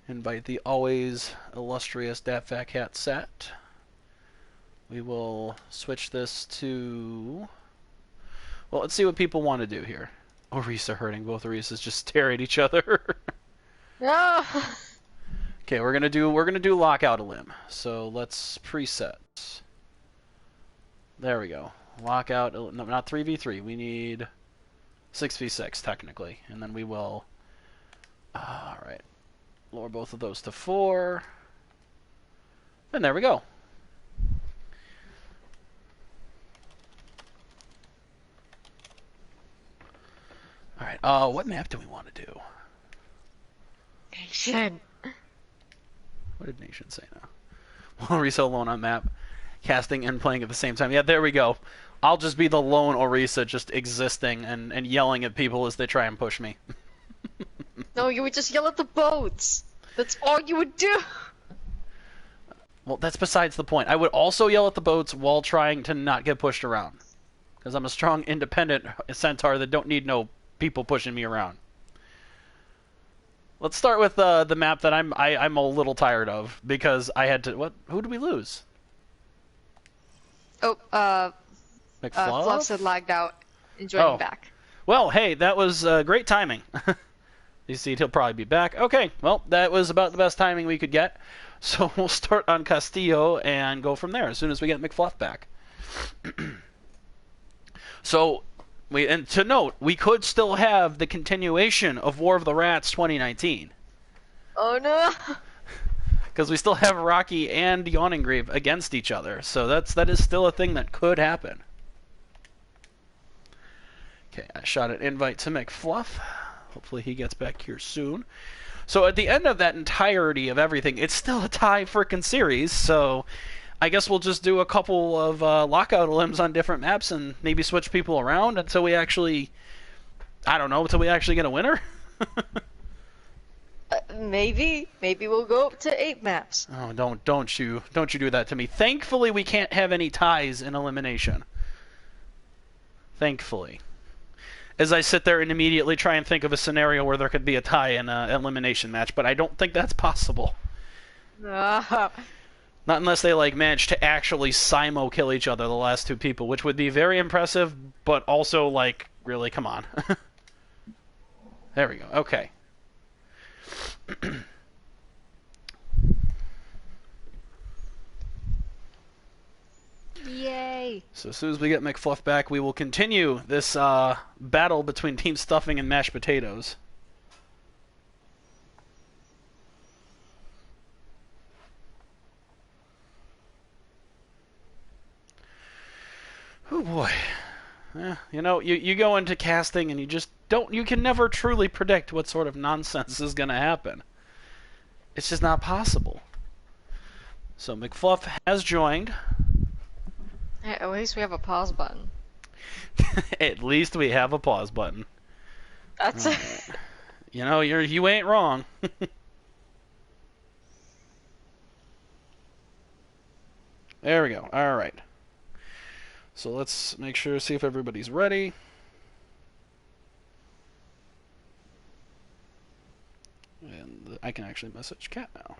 Invite the always illustrious Dat Fat Cat Sat. We will switch this to... Well, let's see what people want to do here. Oh, Risa hurting. Both Risas just stare at each other. No. Okay, we're gonna do lockout a limb. So let's preset. There we go. Lockout. No, not 3v3. We need 6v6 technically, and then we will. All right. Lower both of those to 4. And there we go. What map do we want to do? Nation. What did Nation say now? Orisa alone on map, casting and playing at the same time. Yeah, there we go. I'll just be the lone Orisa just existing and yelling at people as they try and push me. No, you would just yell at the boats. That's all you would do. Well, that's besides the point. I would also yell at the boats while trying to not get pushed around. Because I'm a strong, independent centaur that don't need no people pushing me around. Let's start with the map that I'm a little tired of because I had to. What? Who did we lose? Oh, McFluff? Fluff said lagged out. Enjoying back. Well, hey, that was great timing. You see, he'll probably be back. Okay, well, that was about the best timing we could get. So we'll start on Castillo and go from there as soon as we get McFluff back. So, and to note, we could still have the continuation of War of the Rats 2019. Oh no! Because we still have Rocky and Yawning Grave against each other. So that is still a thing that could happen. Okay, I shot an invite to McFluff. Hopefully he gets back here soon. So at the end of that entirety of everything, it's still a tie frickin' series, so I guess we'll just do a couple of lockout limbs on different maps and maybe switch people around until we actually, I don't know, until we actually get a winner? Maybe we'll go up to 8 maps. Oh, don't you do that to me. Thankfully, we can't have any ties in Elimination. Thankfully. As I sit there and immediately try and think of a scenario where there could be a tie in an elimination match, but I don't think that's possible. Not unless they manage to actually Simo kill each other, the last 2 people, which would be very impressive, but also really, come on. There we go. Okay. Yay! So as soon as we get McFluff back, we will continue this battle between Team Stuffing and Mashed Potatoes. Oh boy. You go into casting and you can never truly predict what sort of nonsense is going to happen. It's just not possible. So McFluff has joined. Hey, at least we have a pause button. At least we have a pause button. That's it. You ain't wrong. There we go. All right. So let's make sure, see if everybody's ready. And I can actually message Kat now.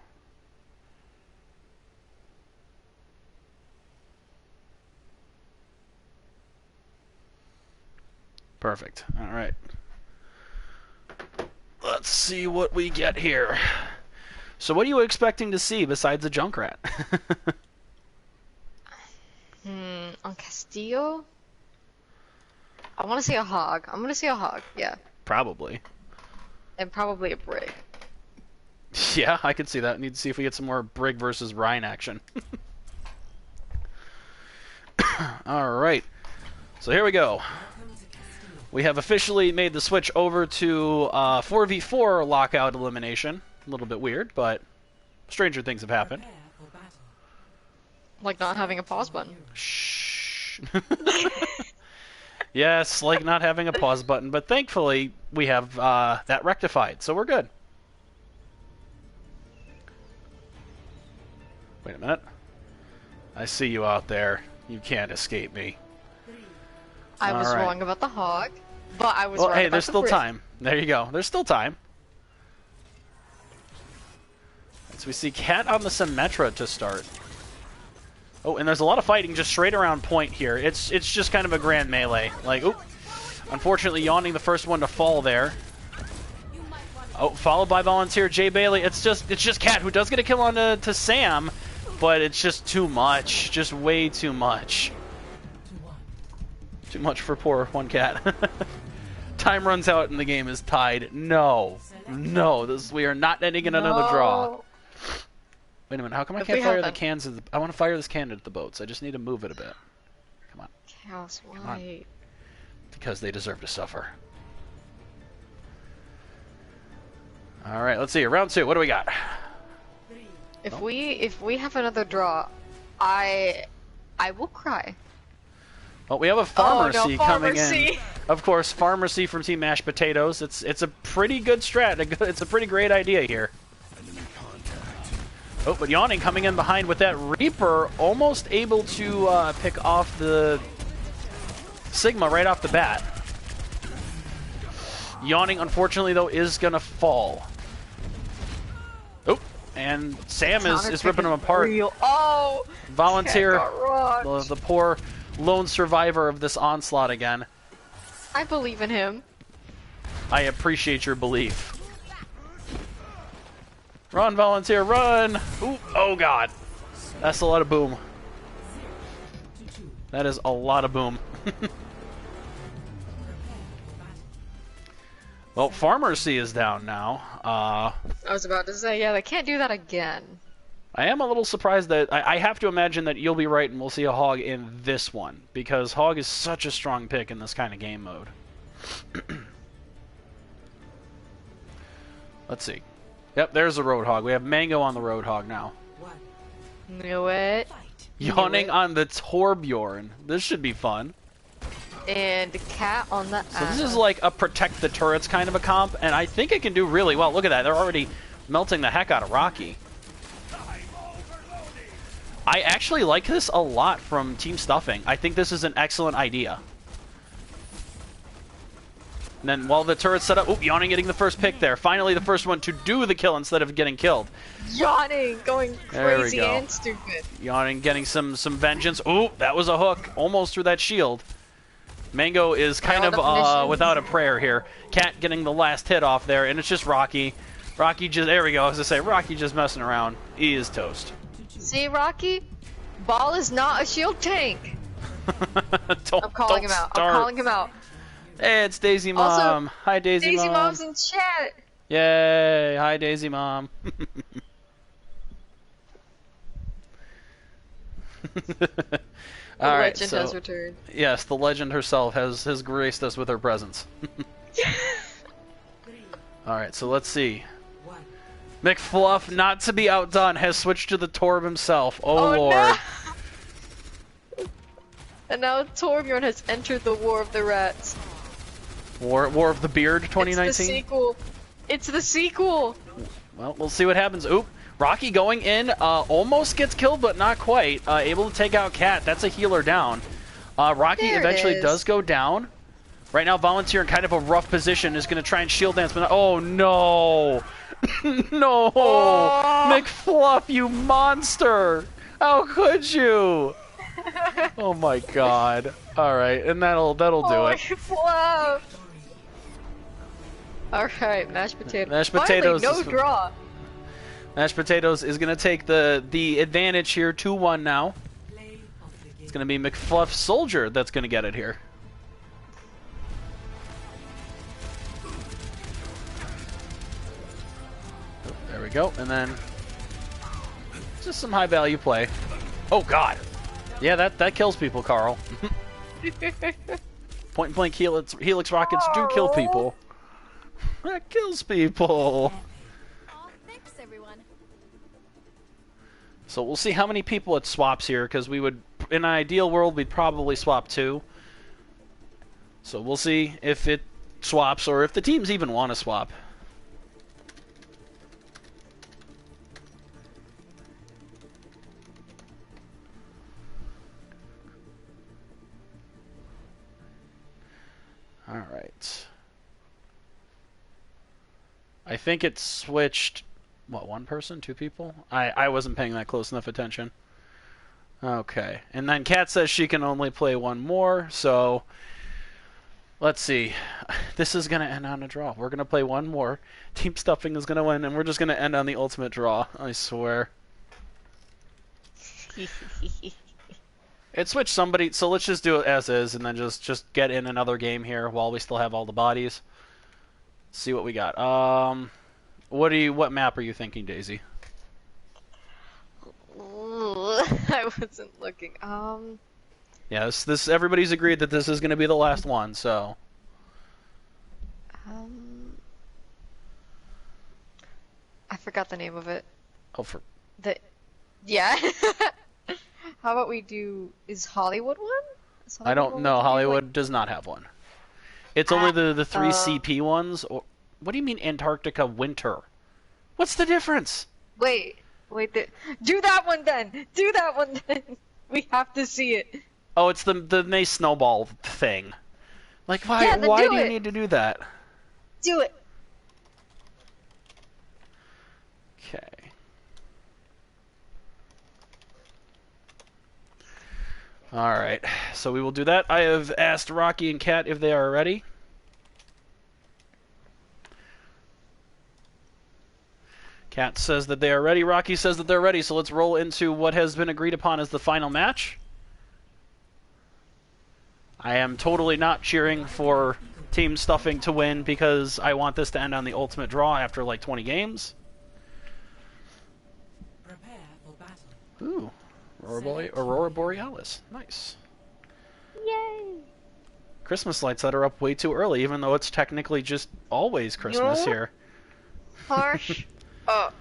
Perfect. All right. Let's see what we get here. So what are you expecting to see besides a Junkrat? On Castillo? I want to see a hog. I'm going to see a hog, yeah. Probably. And probably a brig. Yeah, I can see that. Need to see if we get some more Brig versus Rhine action. Alright. So here we go. We have officially made the switch over to 4v4 lockout elimination. A little bit weird, but stranger things have happened. Like not having a pause button. Shh. Yes, like not having a pause button, but thankfully we have that rectified, so we're good. Wait a minute. I see you out there. You can't escape me. I was wrong about the hog, but I was right hey, about there's the still brig. time. There you go. There's still time. So we see Cat on the Symmetra to start. Oh, and there's a lot of fighting just straight around point here. It's just kind of a grand melee. Oop. Unfortunately, Yawning the first one to fall there. Oh, followed by Volunteer Jay Bailey. It's just Cat who does get a kill on to Sam, but it's just too much. Just way too much. Too much for poor one Cat. Time runs out and the game is tied. No. We are not ending in another draw. Wait a minute, how come I can't fire the cans at I want to fire this cannon at the boats. I just need to move it a bit. Come on. Chaos, why? Come on. Because they deserve to suffer. All right, let's see. Round 2. What do we got? If we have another draw, I will cry. Well, we have a Pharmacy coming in. Pharmacy. Of course, Pharmacy from Team Mashed Potatoes. It's a pretty good strat. It's a pretty great idea here. Oh, but Yawning coming in behind with that Reaper, almost able to pick off the Sigma right off the bat. Yawning, unfortunately, though, is going to fall. Oh, and Sam is ripping him apart. Oh! Volunteer, the poor lone survivor of this onslaught again. I believe in him. I appreciate your belief. Run, Volunteer, run! Ooh, oh, God. That's a lot of boom. That is a lot of boom. Well, Pharmacy is down now. I was about to say, yeah, they can't do that again. I am a little surprised that... I have to imagine that you'll be right and we'll see a Hog in this one, because Hog is such a strong pick in this kind of game mode. Let's see. Yep, there's the Roadhog. We have Mango on the Roadhog now. Knew it. Yawning on the Torbjorn. This should be fun. And Cat on the So this is like a protect the turrets kind of a comp, and I think it can do really well. Look at that. They're already melting the heck out of Rocky. I actually like this a lot from Team Stuffing. I think this is an excellent idea. And then while the turret's set up, oop, Yawning getting the first pick there. Finally the first one to do the kill instead of getting killed. Yawning going crazy and stupid. Yawning getting some vengeance. Ooh, that was a hook. Almost through that shield. Mango is kind of without a prayer here. Cat getting the last hit off there, and it's just Rocky. Rocky just, there we go, as I say, Rocky just messing around. He is toast. See, Rocky? Ball is not a shield tank. I'm calling him out. I'm calling him out. Hey, it's Daisy Mom. Also, hi, Daisy Mom. Daisy Mom's in chat. Yay. Hi, Daisy Mom. The legend has returned. Yes, the legend herself has graced us with her presence. Alright, so let's see. McFluff, not to be outdone, has switched to the Torb himself. Oh Lord. No. And now Torbjorn has entered the War of the Rats. War of the Beard 2019? It's the sequel. It's the sequel. Well, we'll see what happens. Oop. Rocky going in, almost gets killed, but not quite. Able to take out Cat. That's a healer down. Rocky eventually does go down. Right now, Volunteer in kind of a rough position is going to try and shield dance, but oh no! No! Oh. McFluff, you monster! How could you? Oh my God! All right, and that'll do it. McFluff! All right, mashed potatoes. Mashed potatoes. Finally, no draw. Mashed Potatoes is going to take the advantage here, 2-1 now. It's going to be McFluff Soldier that's going to get it here. Oh, there we go, and then just some high value play. Oh God, yeah, that kills people, Carl. Point and blank helix rockets do kill people. That kills people. So we'll see how many people it swaps here, because we would, in an ideal world, we'd probably swap 2. So we'll see if it swaps, or if the teams even want to swap. Alright. I think it switched... What, 1 person? 2 people? I wasn't paying that close enough attention. Okay. And then Kat says she can only play 1 more, so... Let's see. This is going to end on a draw. We're going to play 1 more. Team Stuffing is going to win, and we're just going to end on the ultimate draw. I swear. It switched somebody, so let's just do it as is, and then just get in another game here while we still have all the bodies. See what we got. What map are you thinking, Daisy? I wasn't looking. Yeah, this everybody's agreed that this is going to be the last one, so. forgot the name of it. Oh, for The yeah. How about we do? Is Hollywood one? Is I Hollywood don't one know. we can do, Hollywood does not have one. It's only the three uh, CP ones. Or what do you mean Antarctica winter? What's the difference? wait. Do that one then. Do that one then. We have to see it. Oh, it's the May snowball thing. Like why? Yeah, then why do do you it. need to do that? Do it. Okay. Alright, so we will do that. I have asked Rocky and Kat if they are ready. Kat says that they are ready. Rocky says that they're ready, so let's roll into what has been agreed upon as the final match. I am totally not cheering for Team Stuffing to win because I want this to end on the ultimate draw after like 20 games. Prepare for battle. Ooh. Aurora Borealis. Nice. Yay. Christmas lights that are up way too early, even though it's technically just always Christmas No. here. Harsh. Up.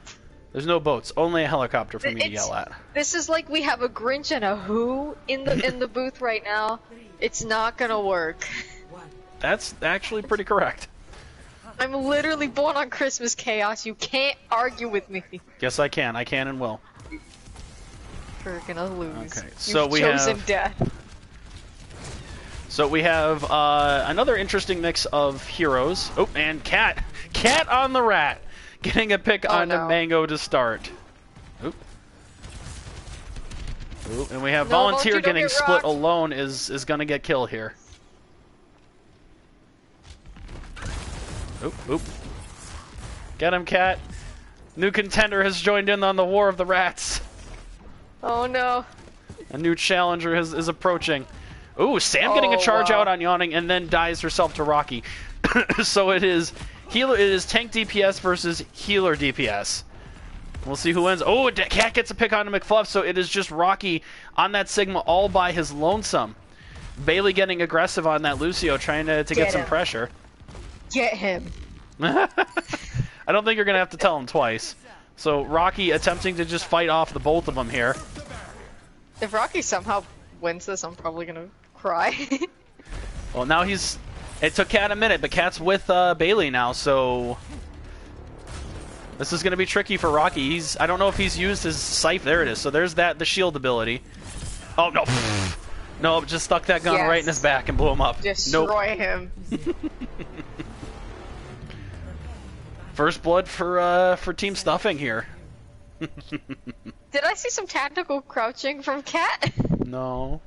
There's no boats, only a helicopter for me to yell at. This is like we have a Grinch and a Who in the booth right now. It's not gonna work. That's actually pretty correct. I'm literally born on Christmas, Chaos. You can't argue with me. Yes, I can. I can and will. We're gonna lose. Okay, so You've we chosen have- death. So we have another interesting mix of heroes. Oh, and Cat on the rat, getting a pick on the no. Mango to start. Oop. Oop, and we have No, Volunteer don't getting get split rocked. alone is gonna get killed here. Oop, oop. Get him, Cat. New contender has joined in on the War of the Rats. Oh no. A new challenger is approaching. Ooh, Sam getting a charge wow. out on Yawning and then dies herself to Rocky. So it is tank DPS versus healer DPS. We'll see who wins. Oh, Cat gets a pick on McFluff, so it is just Rocky on that Sigma all by his lonesome. Bailey getting aggressive on that Lucio, trying to get some him. pressure. Get him. I don't think you're going to have to tell him twice. So Rocky attempting to just fight off the both of them here. If Rocky somehow wins this, I'm probably gonna cry. Well, now it took Cat a minute, but Cat's with Bailey now, so this is going to be tricky for Rocky. I don't know if he's used his scythe. There it is. So there's the shield ability. Oh, no. No, just stuck that gun right in his back and blew him up. Destroy him. First blood for Team Stuffing here. Did I see some tactical crouching from Cat? No.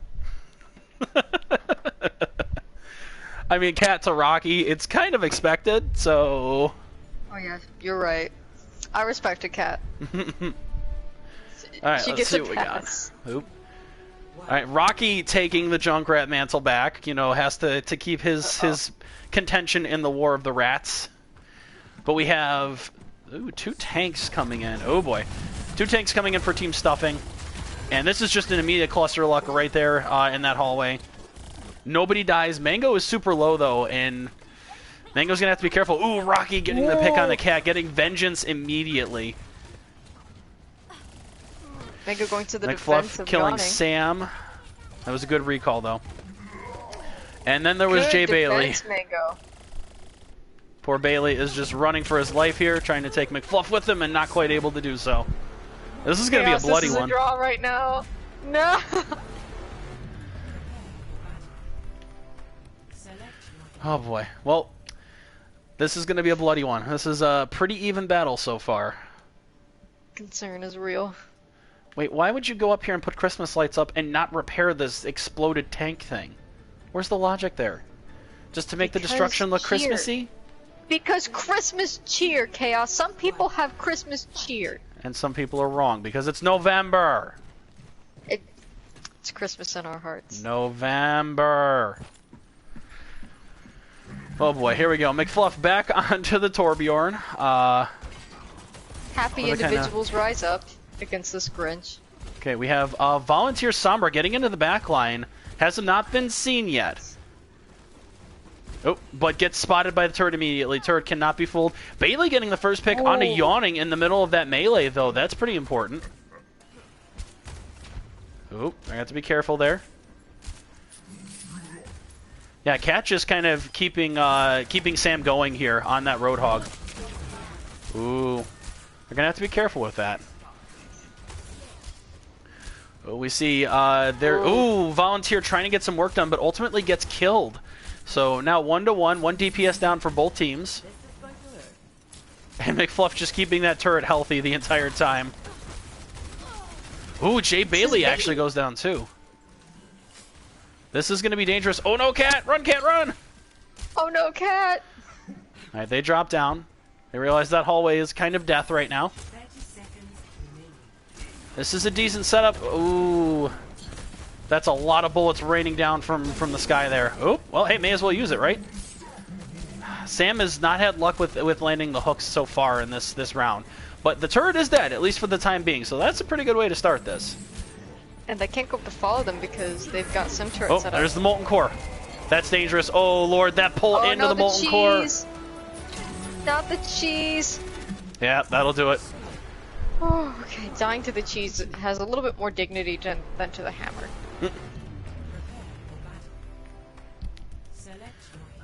I mean, Cat to Rocky, it's kind of expected, so... Oh yeah, you're right. I respect a Cat. Alright, She let's gets see a what we got. pass. Oop. Alright, Rocky taking the Junkrat mantle back, has to keep his contention in the War of the Rats. But we have 2 tanks coming in. Oh boy. 2 tanks coming in for Team Stuffing. And this is just an immediate cluster luck right there in that hallway. Nobody dies. Mango is super low though, and Mango's gonna have to be careful. Ooh, Rocky getting the pick on the Cat, getting vengeance immediately. Mango going to the McFluff defense of killing Yawning. Sam. That was a good recall though. And then there was Good Jay Bailey. defense, Mango. Poor Bailey is just running for his life here, trying to take McFluff with him and not quite able to do so. This is going to be a bloody this is one. a draw right now. No. Oh boy. Well, this is going to be a bloody one. This is a pretty even battle so far. Concern is real. Wait, why would you go up here and put Christmas lights up and not repair this exploded tank thing? Where's the logic there? Just to make the destruction look cheer. Christmassy? Because Christmas cheer, Chaos. Some people have Christmas cheer. And some people are wrong because it's November. It's Christmas in our hearts. November. Oh boy, here we go. McFluff back onto the Torbjorn. Happy Well, they individuals rise up against this Grinch. Okay, we have Volunteer Sombra getting into the back line. Has not been seen yet. Oh, but gets spotted by the turret immediately. Turret cannot be fooled. Bailey getting the first pick on a yawning in the middle of that melee, though. That's pretty important. Oh, I have to be careful there. Yeah, Cat just kind of keeping Sam going here on that Roadhog. Ooh, we're gonna have to be careful with that. Oh, we see there. Ooh, Volunteer trying to get some work done, but ultimately gets killed. So now 1-1, 1 DPS down for both teams. And McFluff just keeping that turret healthy the entire time. Ooh, Jay Bailey actually goes down too. This is going to be dangerous. Oh no, Cat! Run, Cat, run! Oh no, Cat! Alright, they drop down. They realize that hallway is kind of death right now. This is a decent setup. Ooh. That's a lot of bullets raining down from the sky there. Oh, well, hey, may as well use it, right? Sam has not had luck with landing the hooks so far in this round. But the turret is dead, at least for the time being, so that's a pretty good way to start this. And they can't go up to follow them because they've got sim turrets set up. There's the Molten Core. That's dangerous. Oh, Lord, that pull into the Molten Core. Not the cheese. Yeah, that'll do it. Oh, okay. Dying to the cheese has a little bit more dignity than to the hammer.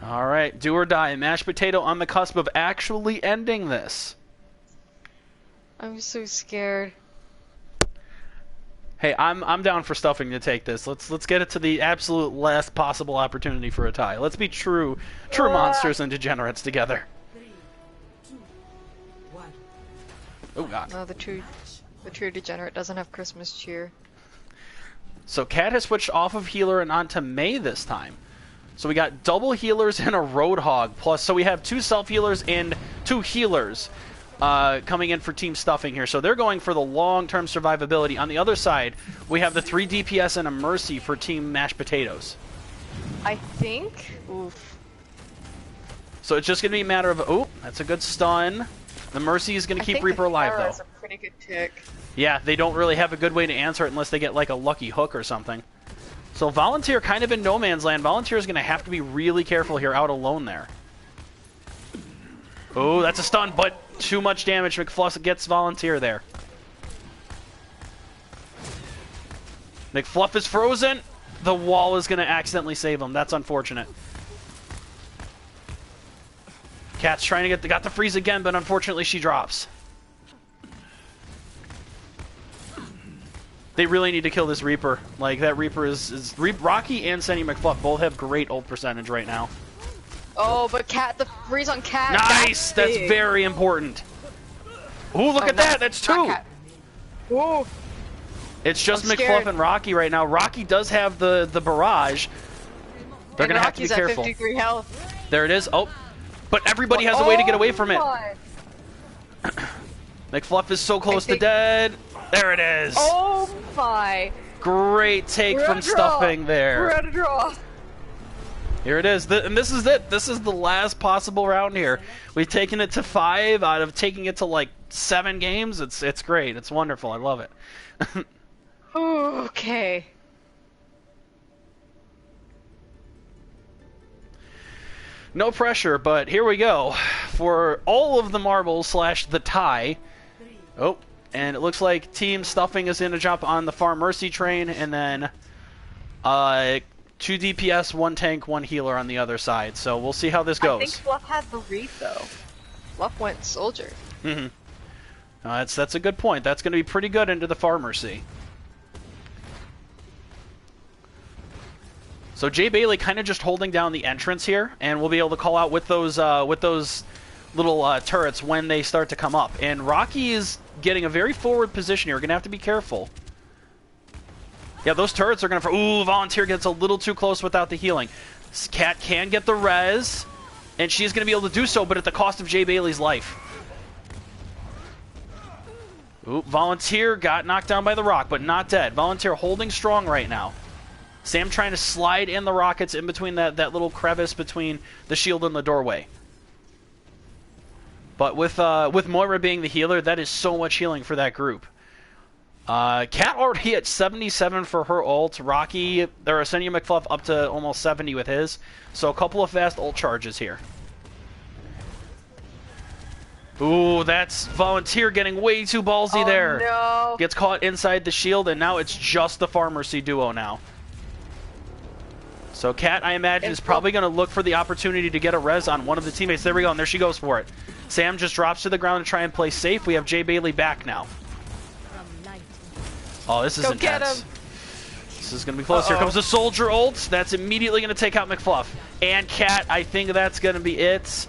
All right, do or die. Mashed Potato on the cusp of actually ending this. I'm so scared. Hey, I'm down for Stuffing to take this. Let's get it to the absolute last possible opportunity for a tie. Let's be true monsters and degenerates together. 3, 2, 1. Oh God. No, the true degenerate doesn't have Christmas cheer. So Cat has switched off of healer and onto May this time. So we got double healers and a Roadhog. Plus, so we have 2 self-healers and 2 healers coming in for Team Stuffing here. So they're going for the long-term survivability. On the other side, we have the 3 DPS and a Mercy for Team Mashed Potatoes. I think... Oof. So it's just going to be a matter of... Oh, that's a good stun. The Mercy is going to keep Reaper alive, though. That's a pretty good tick. Yeah, they don't really have a good way to answer it unless they get, like, a lucky hook or something. So Volunteer kind of in no man's land. Volunteer is going to have to be really careful here out alone there. Oh, that's a stun, but too much damage. McFluff gets Volunteer there. McFluff is frozen. The wall is going to accidentally save him. That's unfortunate. Cat's trying to got the freeze again, but unfortunately she drops. They really need to kill this Reaper. Like, that Reaper is Rocky and Senny McFluff both have great ult percentage right now. Oh, but Cat, the freeze on Cat. Nice! That's very important. Ooh, look at that! That's 2! Ooh. It's just I'm McFluff scared. and Rocky right now. Rocky does have the barrage. They're going to have to be Rocky's careful. At 53 health. There it is. Oh, but everybody has a way to get away from it. My. McFluff is so close to dead. There it is. Oh my. Great take We're from at a draw. Stuffing there. We're at a draw. Here it is. And this is it. This is the last possible round here. We've taken it to 5 out of taking it to like 7 games. It's great. It's wonderful. I love it. Okay. No pressure, but here we go. For all of the marbles / the tie. Oh, and it looks like Team Stuffing is going to jump on the Farm Mercy train, and then 2 DPS, 1 tank, 1 healer on the other side. So we'll see how this goes. I think Fluff had the read though. Fluff went soldier. Mm-hmm. That's a good point. That's going to be pretty good into the Farm Mercy. So Jay Bailey kind of just holding down the entrance here, and we'll be able to call out with those little turrets when they start to come up. And Rocky is getting a very forward position here. We're going to have to be careful. Yeah, those turrets are going to... Ooh, Volunteer gets a little too close without the healing. Cat can get the res, and she's going to be able to do so, but at the cost of Jay Bailey's life. Ooh, Volunteer got knocked down by the rock, but not dead. Volunteer holding strong right now. Sam trying to slide in the rockets in between that little crevice between the shield and the doorway. But with Moira being the healer, that is so much healing for that group. Cat already at 77 for her ult. Rocky, or Arsenio McFluff up to almost 70 with his. So a couple of fast ult charges here. Ooh, that's Volunteer getting way too ballsy there. No. Gets caught inside the shield, and now it's just the Pharmacy duo now. So Cat, I imagine, is probably going to look for the opportunity to get a res on one of the teammates. There we go, and there she goes for it. Sam just drops to the ground to try and play safe. We have Jay Bailey back now. Oh, this is Go intense. get him. This is going to be close. Here comes the Soldier ult. That's immediately going to take out McFluff. And Cat, I think that's going to be it.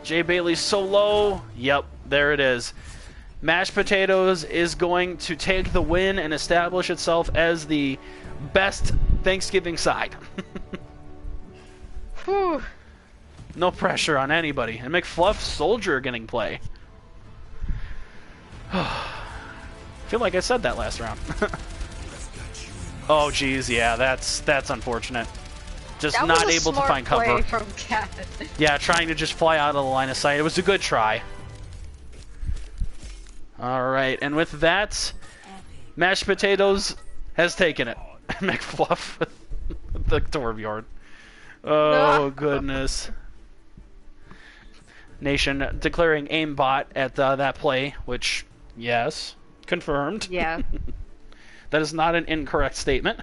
Jay Bailey's so low. Yep, there it is. Mashed Potatoes is going to take the win and establish itself as the best Thanksgiving side. Whew. No pressure on anybody. And McFluff, Soldier getting play. I feel like I said that last round. Oh, geez, yeah, that's unfortunate. Just That not was a able to smart find play cover. from Cat. Yeah, trying to just fly out of the line of sight. It was a good try. Alright, and with that, Mashed Potatoes has taken it. McFluff with the Torbjorn. Oh, goodness. Nation declaring aimbot at that play, which, yes, confirmed. Yeah. That is not an incorrect statement.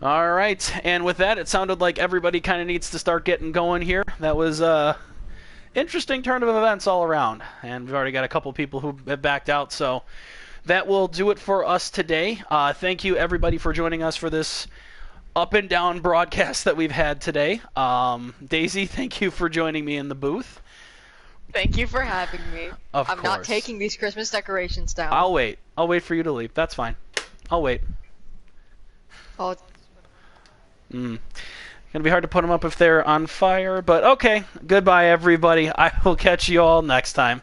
Alright, and with that, it sounded like everybody kind of needs to start getting going here. That was interesting turn of events all around. And we've already got a couple people who have backed out, so that will do it for us today. Thank you, everybody, for joining us for this up and down broadcast that we've had today. Daisy, thank you for joining me in the booth. Thank you for having me. Of I'm not course. taking these Christmas decorations down. I'll wait. I'll wait for you to leave. That's fine. I'll wait. Oh, Gonna be hard to put them up if they're on fire, but okay. Goodbye, everybody. I will catch you all next time.